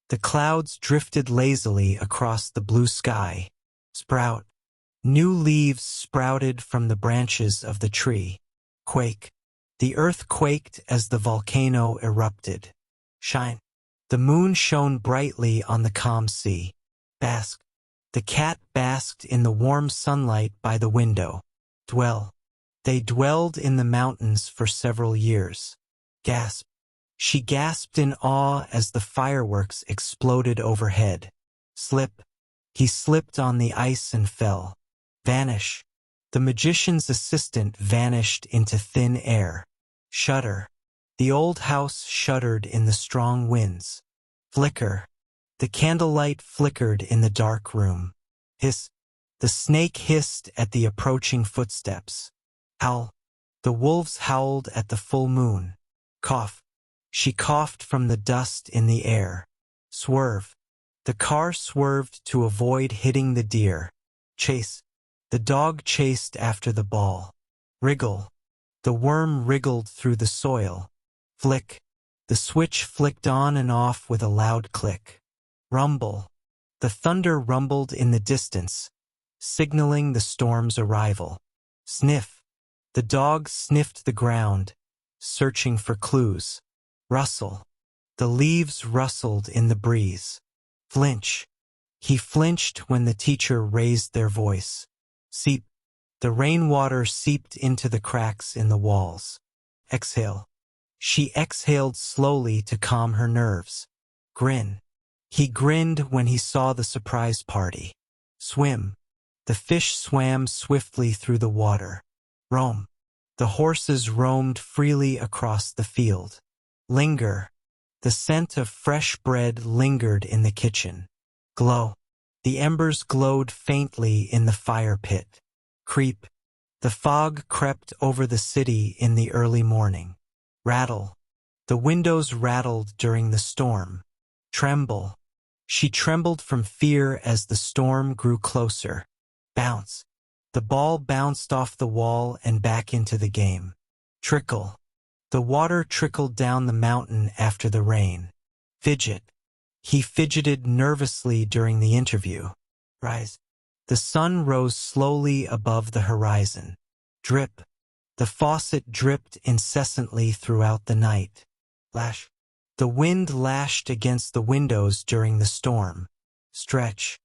The clouds drifted lazily across the blue sky. Sprout. New leaves sprouted from the branches of the tree. Quake. The earth quaked as the volcano erupted. Shine. The moon shone brightly on the calm sea. Bask. The cat basked in the warm sunlight by the window. Dwell. They dwelled in the mountains for several years. Gasp. She gasped in awe as the fireworks exploded overhead. Slip. He slipped on the ice and fell. Vanish. The magician's assistant vanished into thin air. Shudder. The old house shuddered in the strong winds. Flicker. The candlelight flickered in the dark room. Hiss. The snake hissed at the approaching footsteps. Howl. The wolves howled at the full moon. Cough. She coughed from the dust in the air. Swerve. The car swerved to avoid hitting the deer. Chase. The dog chased after the ball. Wriggle. The worm wriggled through the soil. Flick. The switch flicked on and off with a loud click. Rumble. The thunder rumbled in the distance, signaling the storm's arrival. Sniff. The dog sniffed the ground, searching for clues. Rustle. The leaves rustled in the breeze. Flinch. He flinched when the teacher raised their voice. Seep. The rainwater seeped into the cracks in the walls. Exhale. She exhaled slowly to calm her nerves. Grin. He grinned when he saw the surprise party. Swim. The fish swam swiftly through the water. Roam. The horses roamed freely across the field. Linger. The scent of fresh bread lingered in the kitchen. Glow. The embers glowed faintly in the fire pit. Creep. The fog crept over the city in the early morning. Rattle. The windows rattled during the storm. Tremble. She trembled from fear as the storm grew closer. Bounce. The ball bounced off the wall and back into the game. Trickle. The water trickled down the mountain after the rain. Fidget. He fidgeted nervously during the interview. Rise. The sun rose slowly above the horizon. Drip. The faucet dripped incessantly throughout the night. Lash. The wind lashed against the windows during the storm. Stretch.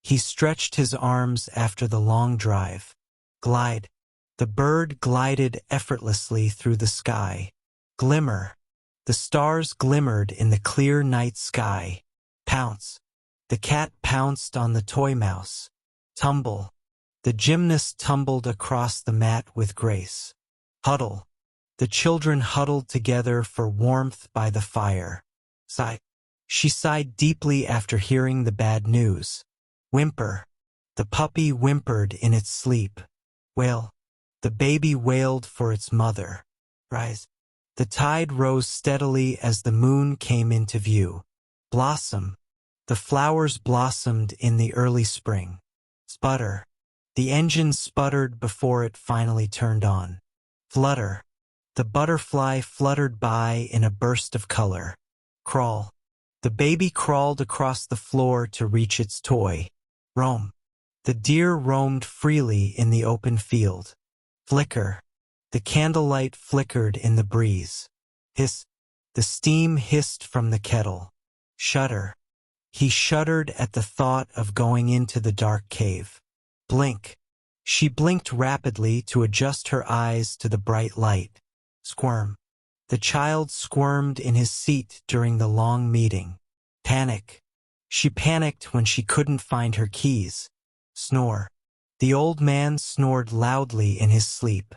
He stretched his arms after the long drive. Glide. The bird glided effortlessly through the sky. Glimmer. The stars glimmered in the clear night sky. Pounce. The cat pounced on the toy mouse. Tumble. The gymnast tumbled across the mat with grace. Huddle. The children huddled together for warmth by the fire. Sigh. She sighed deeply after hearing the bad news. Whimper. The puppy whimpered in its sleep. Wail. The baby wailed for its mother. Rise. The tide rose steadily as the moon came into view. Blossom. The flowers blossomed in the early spring. Sputter. The engine sputtered before it finally turned on. Flutter. The butterfly fluttered by in a burst of color. Crawl. The baby crawled across the floor to reach its toy. Roam. The deer roamed freely in the open field. Flicker. The candlelight flickered in the breeze. Hiss. The steam hissed from the kettle. Shudder. He shuddered at the thought of going into the dark cave. Blink. She blinked rapidly to adjust her eyes to the bright light. Squirm. The child squirmed in his seat during the long meeting. Panic. She panicked when she couldn't find her keys. Snore. The old man snored loudly in his sleep.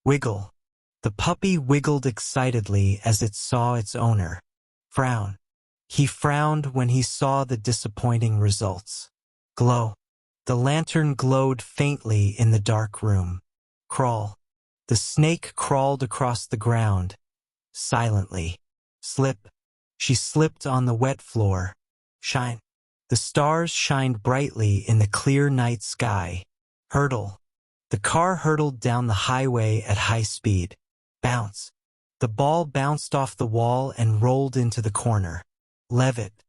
Wiggle. The puppy wiggled excitedly as it saw its owner. Frown. He frowned when he saw the disappointing results. Glow. The lantern glowed faintly in the dark room. Crawl. The snake crawled across the ground. Silently. Slip. She slipped on the wet floor. Shine. The stars shined brightly in the clear night sky. Hurdle. The car hurtled down the highway at high speed. Bounce. The ball bounced off the wall and rolled into the corner. Levit.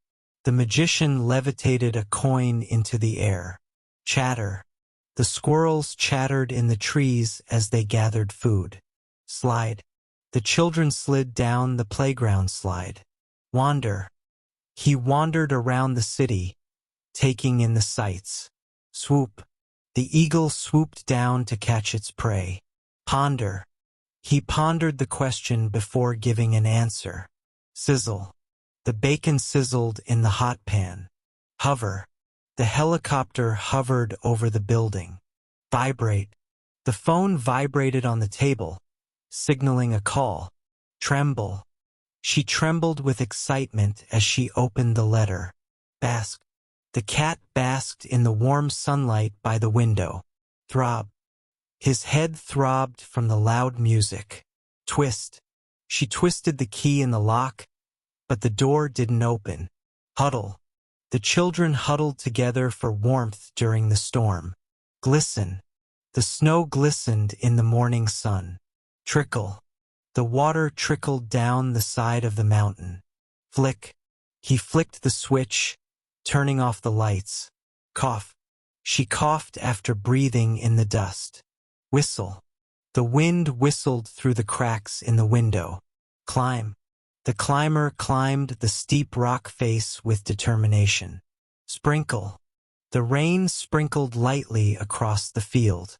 The magician levitated a coin into the air. Chatter. The squirrels chattered in the trees as they gathered food. Slide. The children slid down the playground slide. Wander. He wandered around the city, taking in the sights. Swoop. The eagle swooped down to catch its prey. Ponder. He pondered the question before giving an answer. Sizzle. The bacon sizzled in the hot pan. Hover. The helicopter hovered over the building. Vibrate. The phone vibrated on the table, signaling a call. Tremble. She trembled with excitement as she opened the letter. Bask. The cat basked in the warm sunlight by the window. Throb. His head throbbed from the loud music. Twist. She twisted the key in the lock, but the door didn't open. Huddle. The children huddled together for warmth during the storm. Glisten. The snow glistened in the morning sun. Trickle. The water trickled down the side of the mountain. Flick. He flicked the switch, turning off the lights. Cough. She coughed after breathing in the dust. Whistle. The wind whistled through the cracks in the window. Climb. The climber climbed the steep rock face with determination. Sprinkle. The rain sprinkled lightly across the field.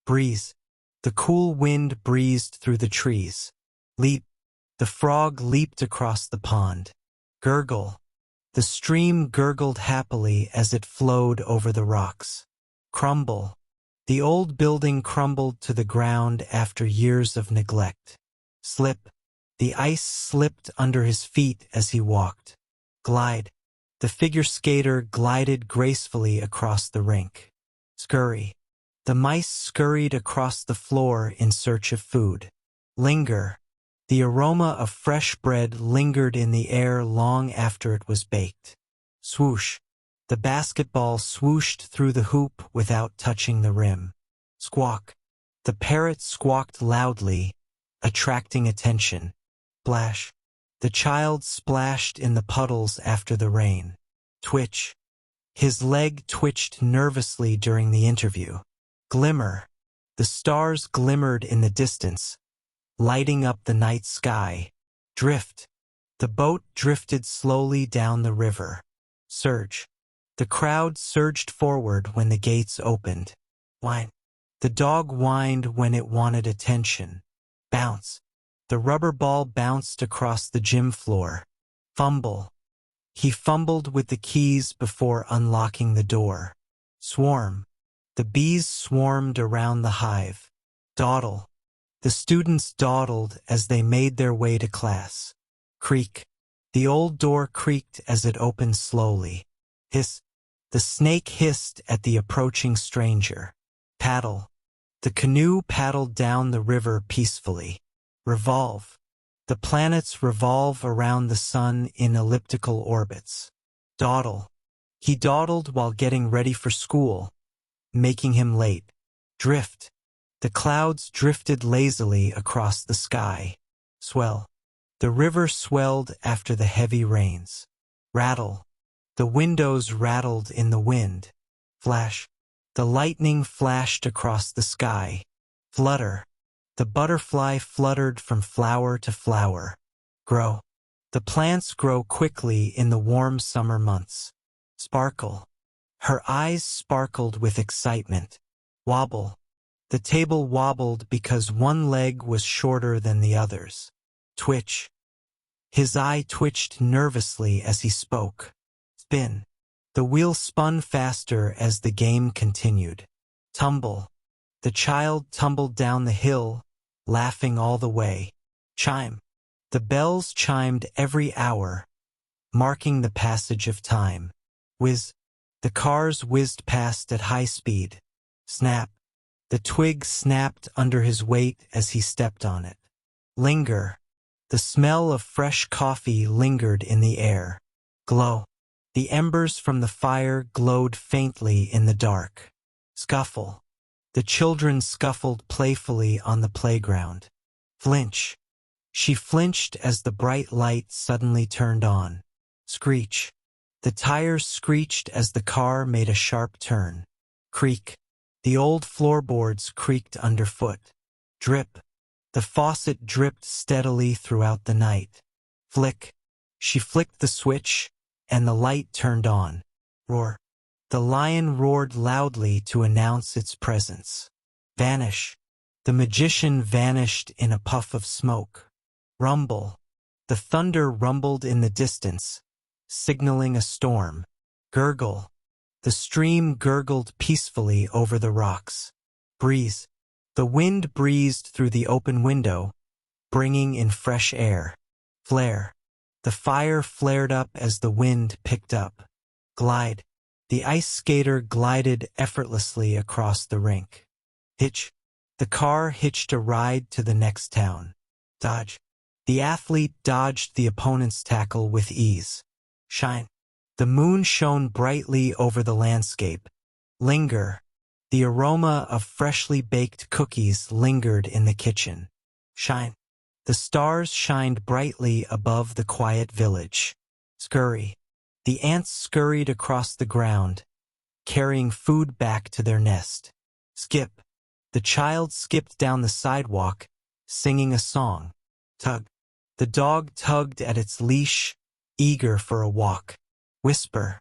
Breeze. The cool wind breezed through the trees. Leap. The frog leaped across the pond. Gurgle. The stream gurgled happily as it flowed over the rocks. Crumble. The old building crumbled to the ground after years of neglect. Slip. The ice slipped under his feet as he walked. Glide. The figure skater glided gracefully across the rink. Scurry. The mice scurried across the floor in search of food. Linger. The aroma of fresh bread lingered in the air long after it was baked. Swoosh. The basketball swooshed through the hoop without touching the rim. Squawk. The parrot squawked loudly, attracting attention. Splash. The child splashed in the puddles after the rain. Twitch. His leg twitched nervously during the interview. Glimmer. The stars glimmered in the distance, lighting up the night sky. Drift. The boat drifted slowly down the river. Surge. The crowd surged forward when the gates opened. Whine. The dog whined when it wanted attention. Bounce. The rubber ball bounced across the gym floor. Fumble. He fumbled with the keys before unlocking the door. Swarm. The bees swarmed around the hive. Dawdle. The students dawdled as they made their way to class. Creak. The old door creaked as it opened slowly. Hiss. The snake hissed at the approaching stranger. Paddle. The canoe paddled down the river peacefully. Revolve. The planets revolve around the sun in elliptical orbits. Dawdle. He dawdled while getting ready for school, making him late. Drift. The clouds drifted lazily across the sky. Swell. The river swelled after the heavy rains. Rattle. The windows rattled in the wind. Flash. The lightning flashed across the sky. Flutter. The butterfly fluttered from flower to flower. Grow. The plants grow quickly in the warm summer months. Sparkle. Her eyes sparkled with excitement. Wobble. The table wobbled because one leg was shorter than the others. Twitch. His eye twitched nervously as he spoke. Spin. The wheel spun faster as the game continued. Tumble. The child tumbled down the hill, laughing all the way. Chime. The bells chimed every hour, marking the passage of time. Whiz. The cars whizzed past at high speed. Snap. The twig snapped under his weight as he stepped on it. Linger. The smell of fresh coffee lingered in the air. Glow. The embers from the fire glowed faintly in the dark. Scuffle. The children scuffled playfully on the playground. Flinch. She flinched as the bright light suddenly turned on. Screech. The tires screeched as the car made a sharp turn. Creak. The old floorboards creaked underfoot. Drip. The faucet dripped steadily throughout the night. Flick. She flicked the switch, and the light turned on. Roar. The lion roared loudly to announce its presence. Vanish. The magician vanished in a puff of smoke. Rumble. The thunder rumbled in the distance, signaling a storm. Gurgle. The stream gurgled peacefully over the rocks. Breeze. The wind breezed through the open window, bringing in fresh air. Flare. The fire flared up as the wind picked up. Glide. The ice skater glided effortlessly across the rink. Hitch. The car hitched a ride to the next town. Dodge. The athlete dodged the opponent's tackle with ease. Shine. The moon shone brightly over the landscape. Linger. The aroma of freshly baked cookies lingered in the kitchen. Shine. The stars shined brightly above the quiet village. Scurry. The ants scurried across the ground, carrying food back to their nest. Skip. The child skipped down the sidewalk, singing a song. Tug. The dog tugged at its leash, eager for a walk. Whisper.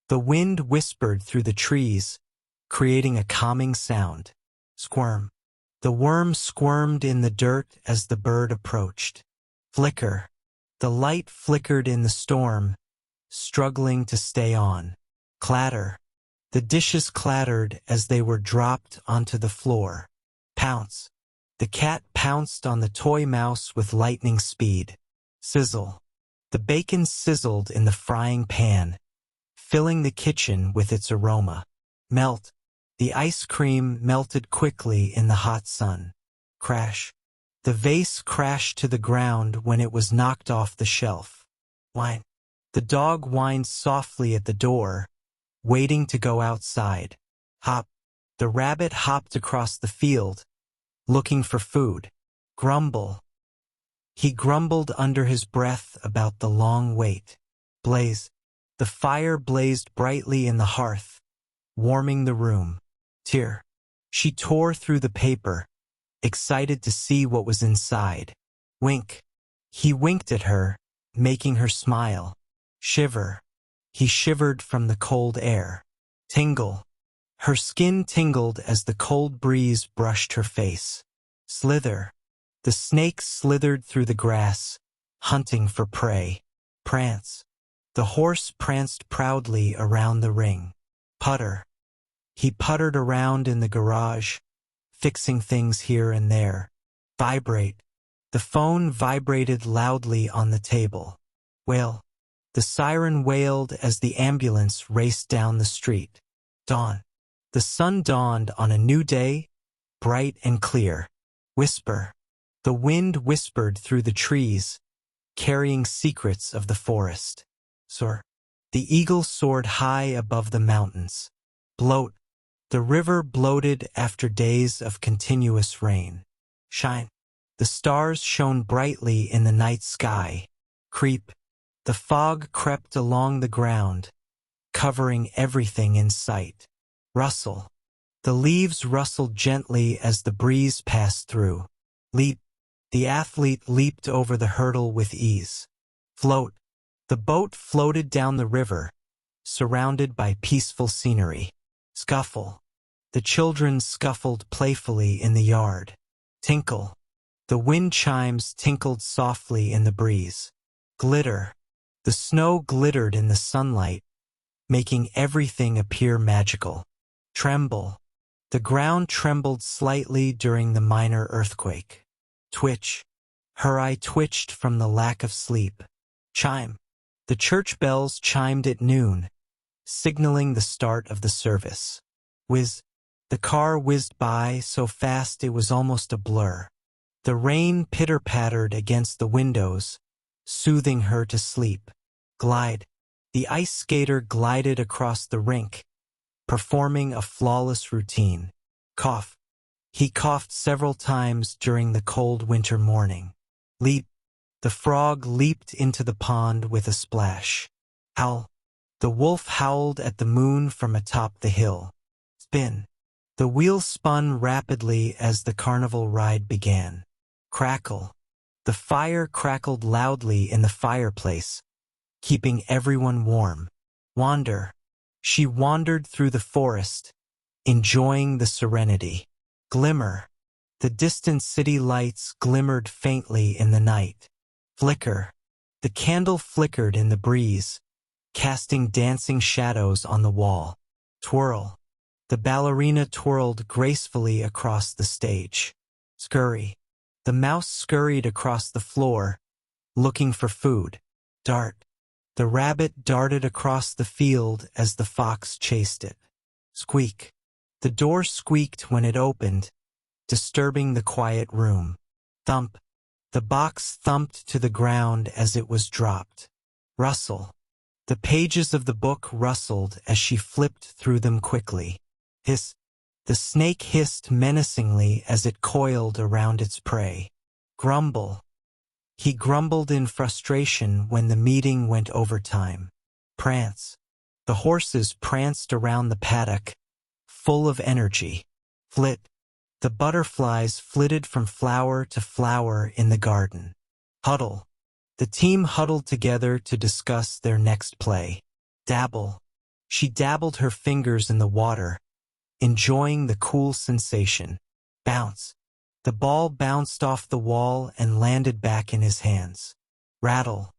The wind whispered through the trees, creating a calming sound. Squirm. The worm squirmed in the dirt as the bird approached. Flicker. The light flickered in the storm, struggling to stay on. Clatter. The dishes clattered as they were dropped onto the floor. Pounce. The cat pounced on the toy mouse with lightning speed. Sizzle. The bacon sizzled in the frying pan, filling the kitchen with its aroma. Melt. The ice cream melted quickly in the hot sun. Crash. The vase crashed to the ground when it was knocked off the shelf. Whine. The dog whined softly at the door, waiting to go outside. Hop. The rabbit hopped across the field, looking for food. Grumble. He grumbled under his breath about the long wait. Blaze. The fire blazed brightly in the hearth, warming the room. Tear. She tore through the paper, excited to see what was inside. Wink. He winked at her, making her smile. Shiver. He shivered from the cold air. Tingle. Her skin tingled as the cold breeze brushed her face. Slither. The snake slithered through the grass, hunting for prey. Prance. The horse pranced proudly around the ring. Putter. He puttered around in the garage, fixing things here and there. Vibrate. The phone vibrated loudly on the table. Wail. The siren wailed as the ambulance raced down the street. Dawn. The sun dawned on a new day, bright and clear. Whisper. The wind whispered through the trees, carrying secrets of the forest. Soar. The eagle soared high above the mountains. Bloat. The river bloated after days of continuous rain. Shine. The stars shone brightly in the night sky. Creep. The fog crept along the ground, covering everything in sight. Rustle. The leaves rustled gently as the breeze passed through. Leap. The athlete leaped over the hurdle with ease. Float. The boat floated down the river, surrounded by peaceful scenery. Scuffle. The children scuffled playfully in the yard. Tinkle. The wind chimes tinkled softly in the breeze. Glitter. The snow glittered in the sunlight, making everything appear magical. Tremble. The ground trembled slightly during the minor earthquake. Twitch. Her eye twitched from the lack of sleep. Chime. The church bells chimed at noon, signaling the start of the service. Whiz. The car whizzed by so fast it was almost a blur. The rain pitter-pattered against the windows, soothing her to sleep. Glide. The ice skater glided across the rink, performing a flawless routine. Cough. He coughed several times during the cold winter morning. Leap. The frog leaped into the pond with a splash. Howl. The wolf howled at the moon from atop the hill. Spin. The wheel spun rapidly as the carnival ride began. Crackle. The fire crackled loudly in the fireplace, keeping everyone warm. Wander. She wandered through the forest, enjoying the serenity. Glimmer. The distant city lights glimmered faintly in the night. Flicker. The candle flickered in the breeze, casting dancing shadows on the wall. Twirl. The ballerina twirled gracefully across the stage. Scurry. The mouse scurried across the floor, looking for food. Dart. The rabbit darted across the field as the fox chased it. Squeak. The door squeaked when it opened, disturbing the quiet room. Thump. The box thumped to the ground as it was dropped. Rustle. The pages of the book rustled as she flipped through them quickly. Hiss. The snake hissed menacingly as it coiled around its prey. Grumble. He grumbled in frustration when the meeting went overtime. Prance. The horses pranced around the paddock, full of energy. Flit. The butterflies flitted from flower to flower in the garden. Huddle. The team huddled together to discuss their next play. Dabble. She dabbled her fingers in the water, enjoying the cool sensation. Bounce. The ball bounced off the wall and landed back in his hands. Rattle.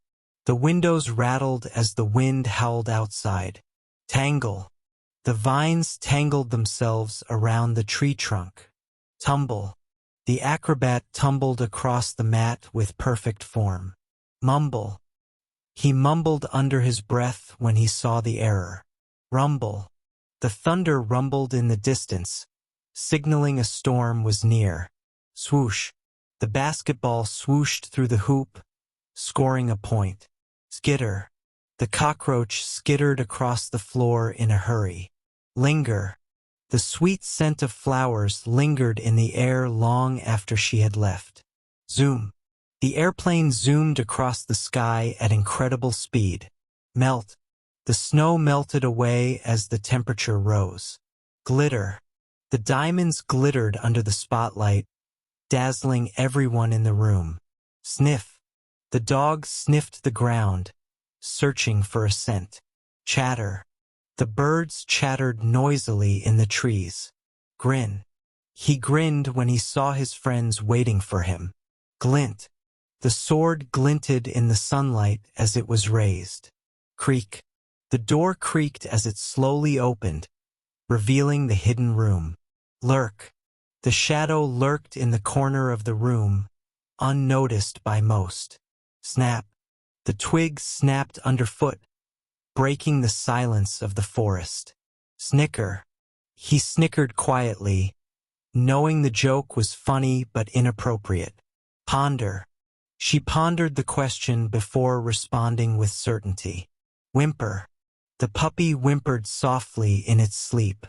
The windows rattled as the wind howled outside. Tangle. The vines tangled themselves around the tree trunk. Tumble. The acrobat tumbled across the mat with perfect form. Mumble. He mumbled under his breath when he saw the error. Rumble. The thunder rumbled in the distance, signaling a storm was near. Swoosh. The basketball swooshed through the hoop, scoring a point. Skitter. The cockroach skittered across the floor in a hurry. Linger. The sweet scent of flowers lingered in the air long after she had left. Zoom. The airplane zoomed across the sky at incredible speed. Melt. The snow melted away as the temperature rose. Glitter. The diamonds glittered under the spotlight, dazzling everyone in the room. Sniff. The dog sniffed the ground, searching for a scent. Chatter. The birds chattered noisily in the trees. Grin. He grinned when he saw his friends waiting for him. Glint. The sword glinted in the sunlight as it was raised. Creak. The door creaked as it slowly opened, revealing the hidden room. Lurk. The shadow lurked in the corner of the room, unnoticed by most. Snap. The twigs snapped underfoot, breaking the silence of the forest. Snicker. He snickered quietly, knowing the joke was funny but inappropriate. Ponder. She pondered the question before responding with certainty. Whimper. The puppy whimpered softly in its sleep.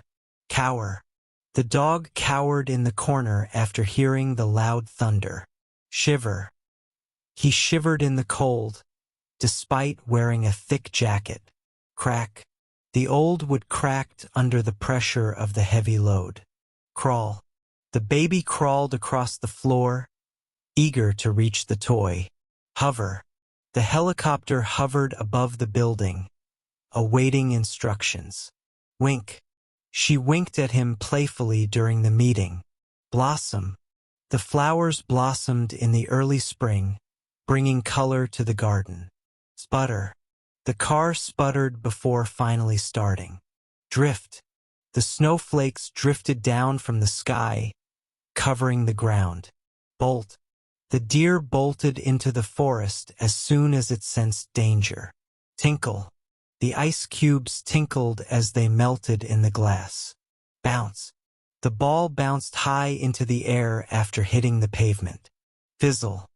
Cower. The dog cowered in the corner after hearing the loud thunder. Shiver. He shivered in the cold, despite wearing a thick jacket. Crack. The old wood cracked under the pressure of the heavy load. Crawl. The baby crawled across the floor, eager to reach the toy. Hover. The helicopter hovered above the building, awaiting instructions. Wink. She winked at him playfully during the meeting. Blossom. The flowers blossomed in the early spring, bringing color to the garden. Sputter. The car sputtered before finally starting. Drift. The snowflakes drifted down from the sky, covering the ground. Bolt. The deer bolted into the forest as soon as it sensed danger. Tinkle. The ice cubes tinkled as they melted in the glass. Bounce. The ball bounced high into the air after hitting the pavement. Fizzle.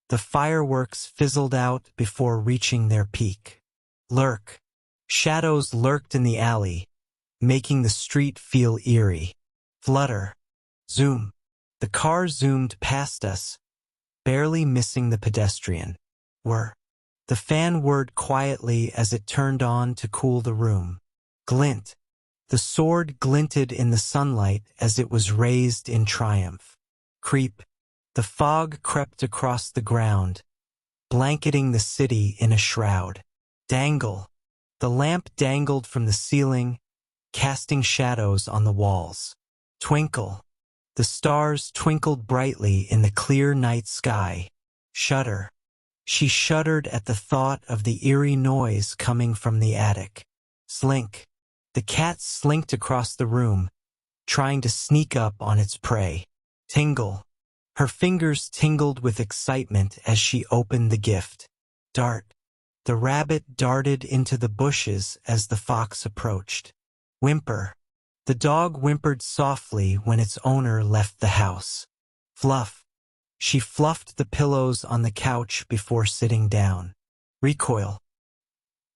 The fireworks fizzled out before reaching their peak. Lurk. Shadows lurked in the alley, making the street feel eerie. Flutter. Zoom. The car zoomed past us, barely missing the pedestrian. Whir. The fan whirred quietly as it turned on to cool the room. Glint. The sword glinted in the sunlight as it was raised in triumph. Creep. The fog crept across the ground, blanketing the city in a shroud. Dangle. The lamp dangled from the ceiling, casting shadows on the walls. Twinkle. The stars twinkled brightly in the clear night sky. Shudder. She shuddered at the thought of the eerie noise coming from the attic. Slink. The cat slinked across the room, trying to sneak up on its prey. Tingle. Her fingers tingled with excitement as she opened the gift. Dart. The rabbit darted into the bushes as the fox approached. Whimper. The dog whimpered softly when its owner left the house. Fluff. She fluffed the pillows on the couch before sitting down. Recoil.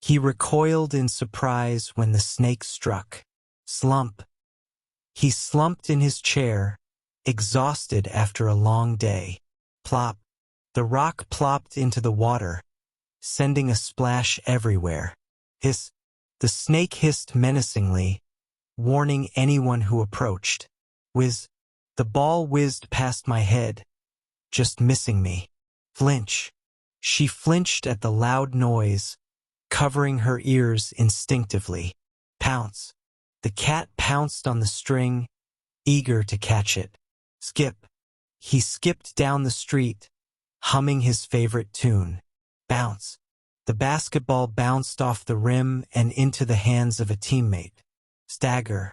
He recoiled in surprise when the snake struck. Slump. He slumped in his chair, exhausted after a long day. Plop. The rock plopped into the water, sending a splash everywhere. Hiss. The snake hissed menacingly, warning anyone who approached. Whiz. The ball whizzed past my head, just missing me. Flinch. She flinched at the loud noise, covering her ears instinctively. Pound. Pounce. The cat pounced on the string, eager to catch it. Skip. He skipped down the street, humming his favorite tune. Bounce. The basketball bounced off the rim and into the hands of a teammate. Stagger.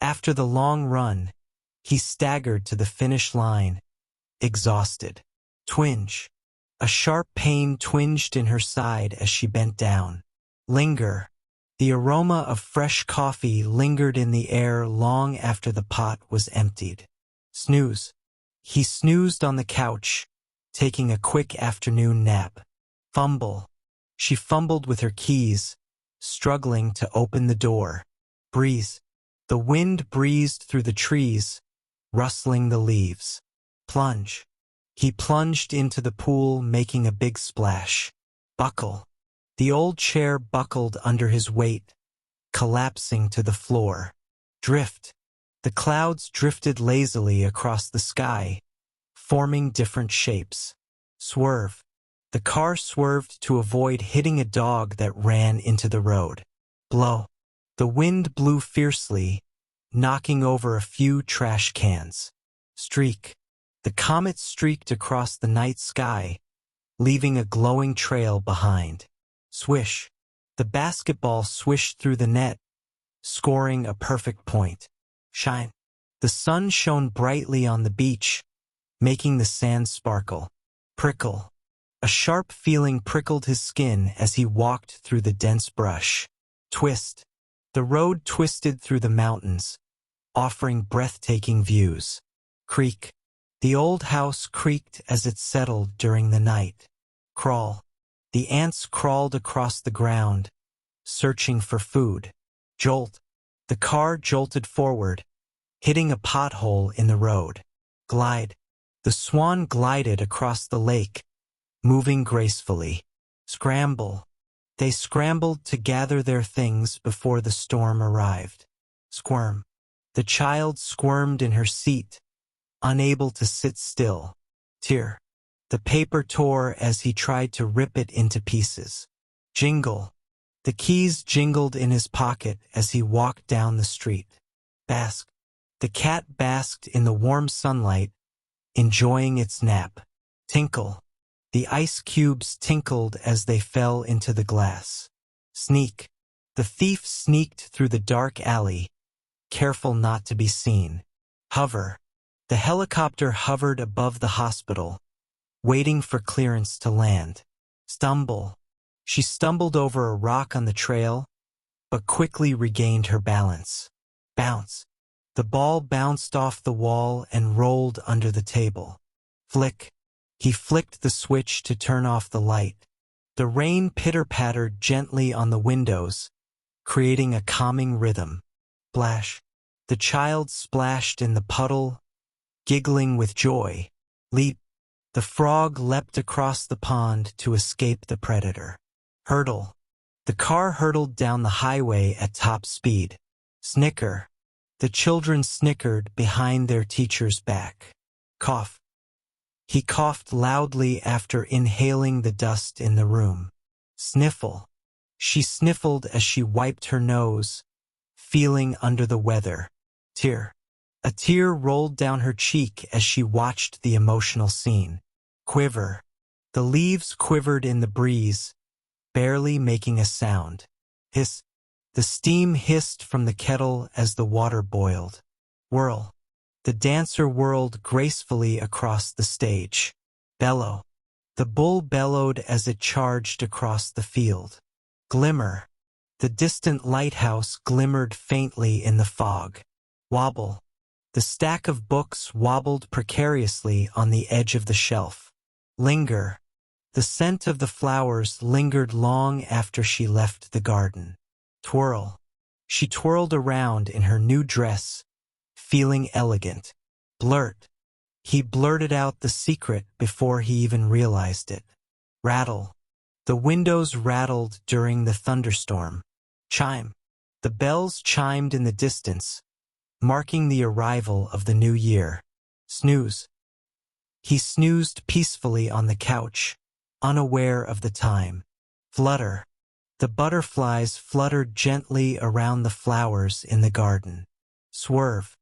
After the long run, he staggered to the finish line, exhausted. Twinge. A sharp pain twinged in her side as she bent down. Linger. The aroma of fresh coffee lingered in the air long after the pot was emptied. Snooze. He snoozed on the couch, taking a quick afternoon nap. Fumble. She fumbled with her keys, struggling to open the door. Breeze. The wind breezed through the trees, rustling the leaves. Plunge. He plunged into the pool, making a big splash. Buckle. The old chair buckled under his weight, collapsing to the floor. Drift. The clouds drifted lazily across the sky, forming different shapes. Swerve. The car swerved to avoid hitting a dog that ran into the road. Blow. The wind blew fiercely, knocking over a few trash cans. Streak. The comet streaked across the night sky, leaving a glowing trail behind. Swish. The basketball swished through the net, scoring a perfect point. Shine. The sun shone brightly on the beach, making the sand sparkle. Prickle. A sharp feeling prickled his skin as he walked through the dense brush. Twist. The road twisted through the mountains, offering breathtaking views. Creak. The old house creaked as it settled during the night. Crawl. The ants crawled across the ground, searching for food. Jolt. The car jolted forward, hitting a pothole in the road. Glide. The swan glided across the lake, moving gracefully. Scramble. They scrambled to gather their things before the storm arrived. Squirm. The child squirmed in her seat, unable to sit still. Tear. The paper tore as he tried to rip it into pieces. Jingle. The keys jingled in his pocket as he walked down the street. Bask. The cat basked in the warm sunlight, enjoying its nap. Tinkle. The ice cubes tinkled as they fell into the glass. Sneak. The thief sneaked through the dark alley, careful not to be seen. Hover. The helicopter hovered above the hospital, waiting for clearance to land. Stumble. She stumbled over a rock on the trail, but quickly regained her balance. Bounce. The ball bounced off the wall and rolled under the table. Flick. He flicked the switch to turn off the light. The rain pitter-pattered gently on the windows, creating a calming rhythm. Splash. The child splashed in the puddle, giggling with joy. Leap. The frog leapt across the pond to escape the predator. Hurdle. The car hurtled down the highway at top speed. Snicker. The children snickered behind their teacher's back. Cough. He coughed loudly after inhaling the dust in the room. Sniffle. She sniffled as she wiped her nose, feeling under the weather. Tear. A tear rolled down her cheek as she watched the emotional scene. Quiver. The leaves quivered in the breeze, barely making a sound. Hiss. The steam hissed from the kettle as the water boiled. Whirl. The dancer whirled gracefully across the stage. Bellow. The bull bellowed as it charged across the field. Glimmer. The distant lighthouse glimmered faintly in the fog. Wobble. The stack of books wobbled precariously on the edge of the shelf. Linger. The scent of the flowers lingered long after she left the garden. Twirl. She twirled around in her new dress, feeling elegant. Blurt. He blurted out the secret before he even realized it. Rattle. The windows rattled during the thunderstorm. Chime. The bells chimed in the distance, marking the arrival of the new year. Snooze. He snoozed peacefully on the couch, unaware of the time. Flutter. The butterflies fluttered gently around the flowers in the garden. Swerve.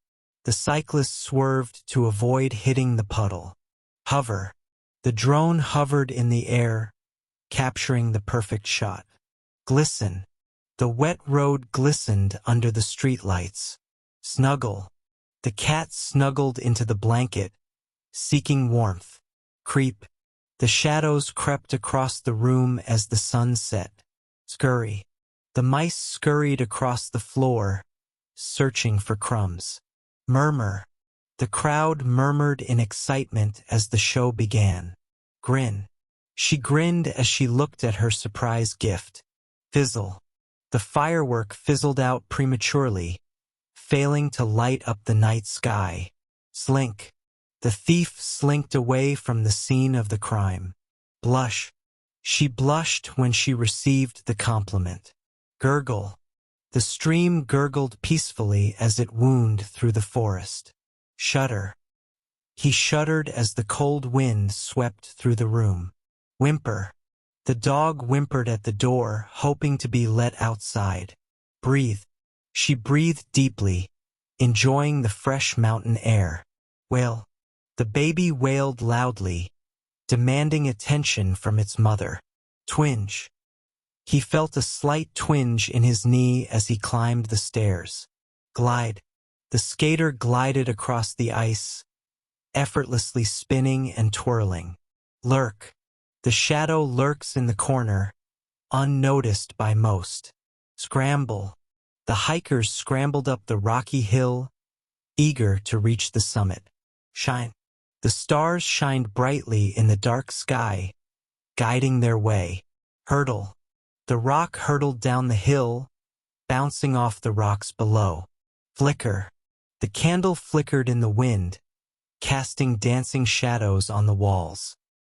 The cyclist swerved to avoid hitting the puddle. Hover. The drone hovered in the air, capturing the perfect shot. Glisten. The wet road glistened under the streetlights. Snuggle. The cat snuggled into the blanket, seeking warmth. Creep. The shadows crept across the room as the sun set. Scurry. The mice scurried across the floor, searching for crumbs. Murmur. The crowd murmured in excitement as the show began. Grin. She grinned as she looked at her surprise gift. Fizzle. The firework fizzled out prematurely, failing to light up the night sky. Slink. The thief slinked away from the scene of the crime. Blush. She blushed when she received the compliment. Gurgle. The stream gurgled peacefully as it wound through the forest. Shudder. He shuddered as the cold wind swept through the room. Whimper. The dog whimpered at the door, hoping to be let outside. Breathe. She breathed deeply, enjoying the fresh mountain air. Wail. The baby wailed loudly, demanding attention from its mother. Twinge. He felt a slight twinge in his knee as he climbed the stairs. Glide. The skater glided across the ice, effortlessly spinning and twirling. Lurk. The shadow lurks in the corner, unnoticed by most. Scramble. The hikers scrambled up the rocky hill, eager to reach the summit. Shine. The stars shined brightly in the dark sky, guiding their way. Hurdle. The rock hurtled down the hill, bouncing off the rocks below. Flicker. The candle flickered in the wind, casting dancing shadows on the walls.